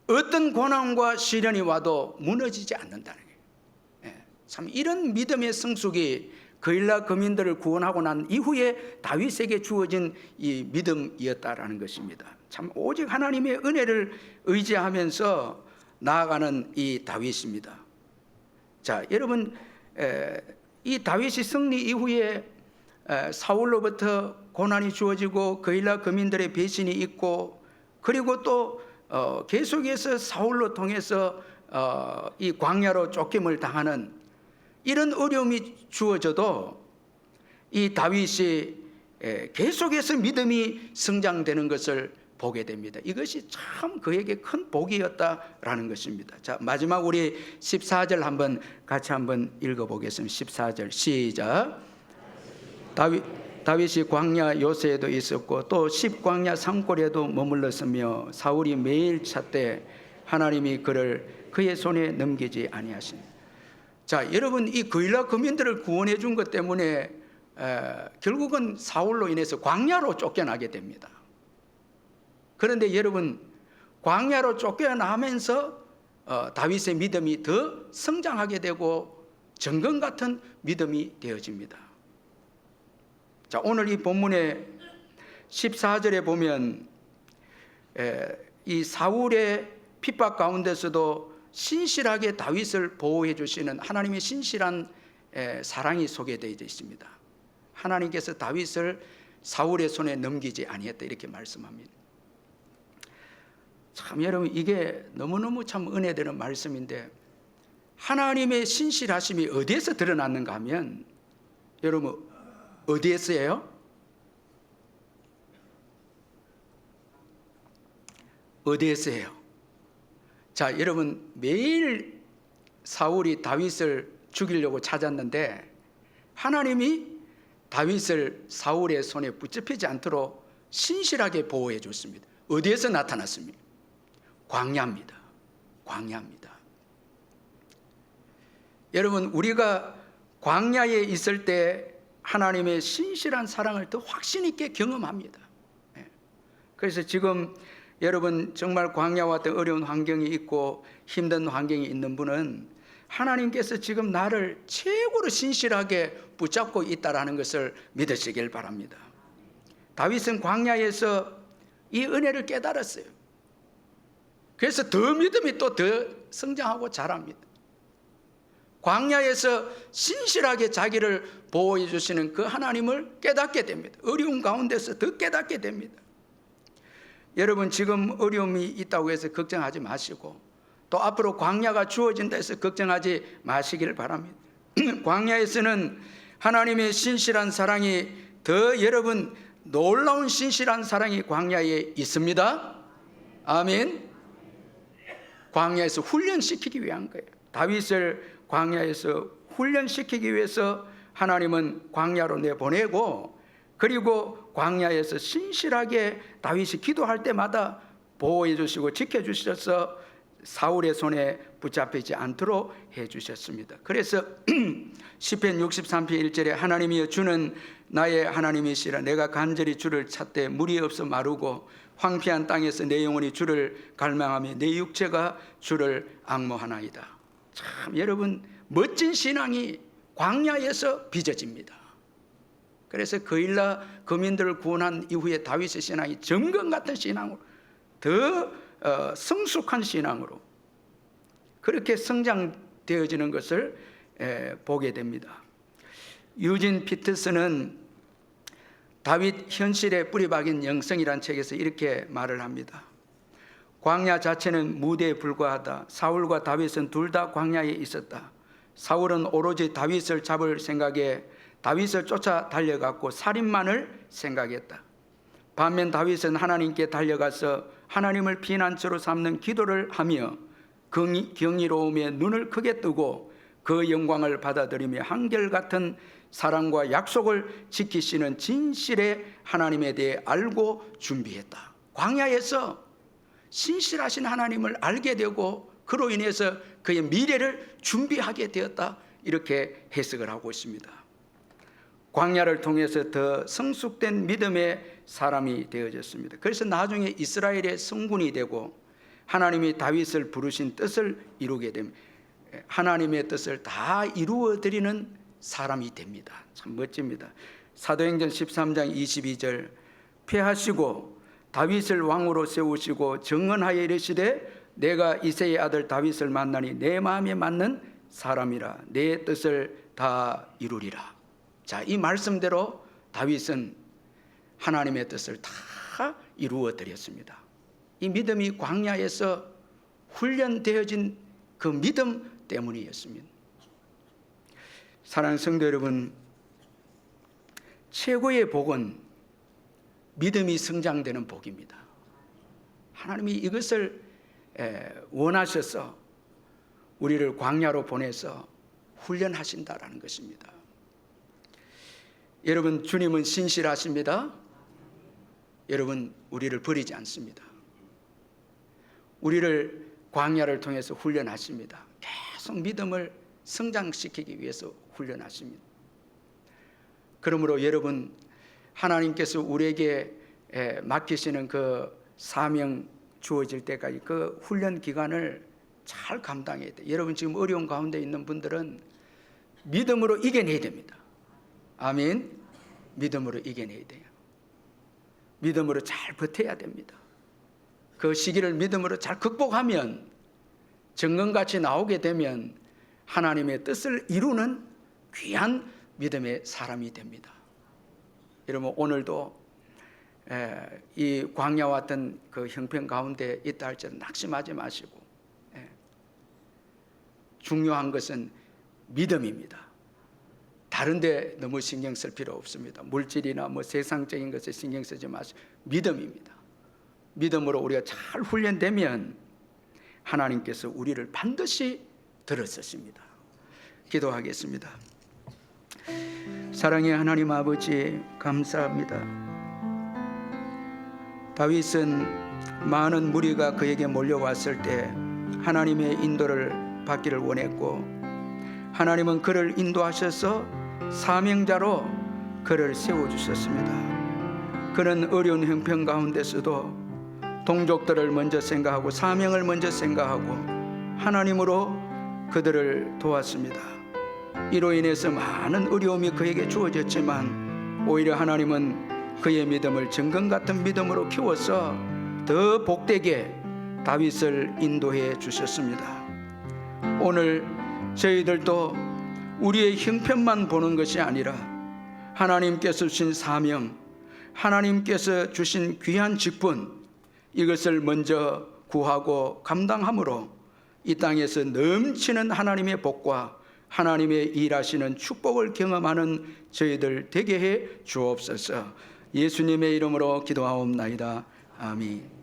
어떤 고난과 시련이 와도 무너지지 않는다는 거예요. 참, 이런 믿음의 성숙이 그일라 거민들을 구원하고 난 이후에 다윗에게 주어진 이 믿음이었다라는 것입니다. 참, 오직 하나님의 은혜를 의지하면서 나아가는 이 다윗입니다. 자, 여러분, 이 다윗이 승리 이후에 사울로부터 고난이 주어지고 그일라 거민들의 배신이 있고, 그리고 또 계속해서 사울로 통해서 이 광야로 쫓김을 당하는 이런 어려움이 주어져도 이 다윗이 계속해서 믿음이 성장되는 것을 보게 됩니다. 이것이 참 그에게 큰 복이었다라는 것입니다. 자, 마지막 우리 14절 한번 같이 한번 읽어보겠습니다. 14절 시작. 다윗이 광야 요새에도 있었고 또 십광야 산골에도 머물렀으며 사울이 매일 찾되 하나님이 그를 그의 손에 넘기지 아니하신. 자, 여러분, 이 그일라 거민들을 구원해 준 것 때문에 결국은 사울로 인해서 광야로 쫓겨나게 됩니다. 그런데 여러분, 광야로 쫓겨나면서 다윗의 믿음이 더 성장하게 되고 정금 같은 믿음이 되어집니다. 자, 오늘 이 본문의 14절에 보면 이 사울의 핍박 가운데서도 신실하게 다윗을 보호해 주시는 하나님의 신실한 사랑이 소개되어 있습니다. 하나님께서 다윗을 사울의 손에 넘기지 아니했다 이렇게 말씀합니다. 참 여러분, 이게 너무너무 참 은혜되는 말씀인데, 하나님의 신실하심이 어디에서 드러났는가 하면, 여러분 어디에서예요? 어디에서예요? 자, 여러분, 매일 사울이 다윗을 죽이려고 찾았는데 하나님이 다윗을 사울의 손에 붙잡히지 않도록 신실하게 보호해 줬습니다. 어디에서 나타났습니까? 광야입니다. 광야입니다. 여러분, 우리가 광야에 있을 때 하나님의 신실한 사랑을 더 확신 있게 경험합니다. 그래서 지금 여러분 정말 광야와 같은 어려운 환경이 있고 힘든 환경이 있는 분은 하나님께서 지금 나를 최고로 신실하게 붙잡고 있다라는 것을 믿으시길 바랍니다. 다윗은 광야에서 이 은혜를 깨달았어요. 그래서 더 믿음이 또 더 성장하고 자랍니다. 광야에서 신실하게 자기를 보호해 주시는 그 하나님을 깨닫게 됩니다. 어려운 가운데서 더 깨닫게 됩니다. 여러분, 지금 어려움이 있다고 해서 걱정하지 마시고, 또 앞으로 광야가 주어진다 해서 걱정하지 마시기를 바랍니다. 광야에서는 하나님의 신실한 사랑이 더 여러분 놀라운 신실한 사랑이 광야에 있습니다. 아멘. 광야에서 훈련시키기 위한 거예요. 다윗을 광야에서 훈련시키기 위해서 하나님은 광야로 내보내고, 그리고 광야에서 신실하게 다윗이 기도할 때마다 보호해 주시고 지켜주셔서 사울의 손에 붙잡히지 않도록 해주셨습니다. 그래서 시편 63편 1절에 하나님이여 주는 나의 하나님이시라. 내가 간절히 주를 찾되 물이 없어 마르고 황폐한 땅에서 내 영혼이 주를 갈망하며 내 육체가 주를 앙모하나이다. 참 여러분, 멋진 신앙이 광야에서 빚어집니다. 그래서 그일라 거민들을 구원한 이후에 다윗의 신앙이 정금 같은 신앙으로, 더 성숙한 신앙으로 그렇게 성장되어지는 것을 보게 됩니다. 유진 피터스는 다윗 현실에 뿌리박인 영성이라는 책에서 이렇게 말을 합니다. 광야 자체는 무대에 불과하다. 사울과 다윗은 둘 다 광야에 있었다. 사울은 오로지 다윗을 잡을 생각에 다윗을 쫓아 달려갔고 살인만을 생각했다. 반면 다윗은 하나님께 달려가서 하나님을 피난처로 삼는 기도를 하며 경이로움에 눈을 크게 뜨고 그 영광을 받아들이며 한결같은 사랑과 약속을 지키시는 진실의 하나님에 대해 알고 준비했다. 광야에서 신실하신 하나님을 알게 되고 그로 인해서 그의 미래를 준비하게 되었다. 이렇게 해석을 하고 있습니다. 광야를 통해서 더 성숙된 믿음의 사람이 되어졌습니다. 그래서 나중에 이스라엘의 성군이 되고 하나님이 다윗을 부르신 뜻을 이루게 됩니다. 하나님의 뜻을 다 이루어 드리는 사람이 됩니다. 참 멋집니다. 사도행전 13장 22절 폐하시고 다윗을 왕으로 세우시고 정언하여 이르시되 내가 이새의 아들 다윗을 만나니 내 마음에 맞는 사람이라 내 뜻을 다 이루리라. 자, 이 말씀대로 다윗은 하나님의 뜻을 다 이루어 드렸습니다. 이 믿음이 광야에서 훈련되어진 그 믿음 때문이었습니다. 사랑하는 성도 여러분, 최고의 복은 믿음이 성장되는 복입니다. 하나님이 이것을 원하셔서 우리를 광야로 보내서 훈련하신다라는 것입니다. 여러분, 주님은 신실하십니다. 여러분, 우리를 버리지 않습니다. 우리를 광야를 통해서 훈련하십니다. 계속 믿음을 성장시키기 위해서 훈련하십니다. 그러므로 여러분, 하나님께서 우리에게 맡기시는 그 사명 주어질 때까지 그 훈련 기간을 잘 감당해야 돼요. 여러분, 지금 어려운 가운데 있는 분들은 믿음으로 이겨내야 됩니다. 아멘. 믿음으로 이겨내야 돼요. 믿음으로 잘 버텨야 됩니다. 그 시기를 믿음으로 잘 극복하면 정금같이 나오게 되면 하나님의 뜻을 이루는 귀한 믿음의 사람이 됩니다. 여러분, 오늘도 이 광야와 같은 그 형편 가운데 있다 할지라도 낙심하지 마시고, 중요한 것은 믿음입니다. 다른 데 너무 신경 쓸 필요 없습니다. 물질이나 뭐 세상적인 것에 신경 쓰지 마시고 믿음입니다. 믿음으로 우리가 잘 훈련되면 하나님께서 우리를 반드시 들어서십니다. 기도하겠습니다. 사랑의 하나님 아버지, 감사합니다. 다윗은 많은 무리가 그에게 몰려왔을 때 하나님의 인도를 받기를 원했고, 하나님은 그를 인도하셔서 사명자로 그를 세워주셨습니다. 그는 어려운 형편 가운데서도 동족들을 먼저 생각하고 사명을 먼저 생각하고 하나님으로 그들을 도왔습니다. 이로 인해서 많은 어려움이 그에게 주어졌지만 오히려 하나님은 그의 믿음을 정금 같은 믿음으로 키워서 더 복되게 다윗을 인도해 주셨습니다. 오늘 저희들도 우리의 형편만 보는 것이 아니라 하나님께서 주신 사명, 하나님께서 주신 귀한 직분, 이것을 먼저 구하고 감당함으로 이 땅에서 넘치는 하나님의 복과 하나님의 일하시는 축복을 경험하는 저희들 되게 해 주옵소서. 예수님의 이름으로 기도하옵나이다. 아멘.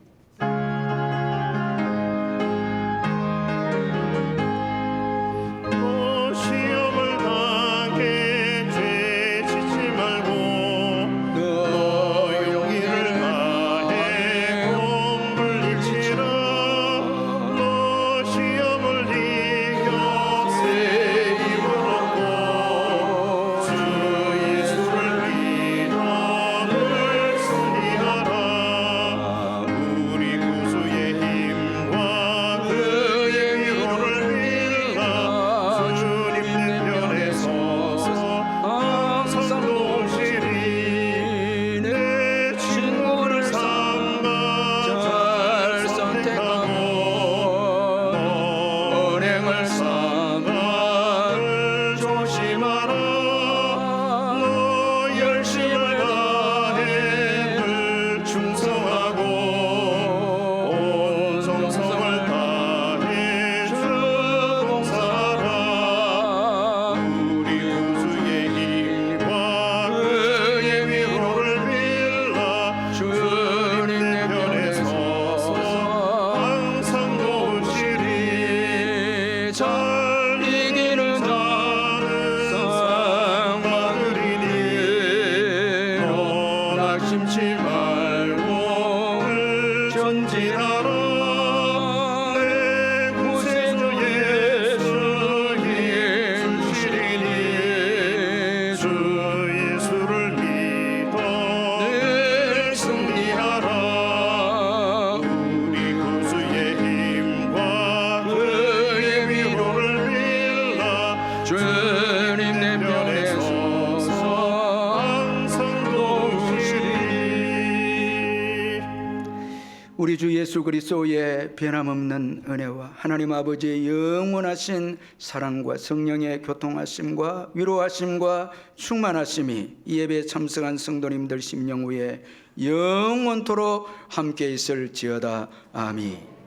우리 주 예수 그리스도의 변함없는 은혜와 하나님 아버지의 영원하신 사랑과 성령의 교통하심과 위로하심과 충만하심이 이 예배에 참석한 성도님들 심령 위에 영원토록 함께 있을지어다. 아멘.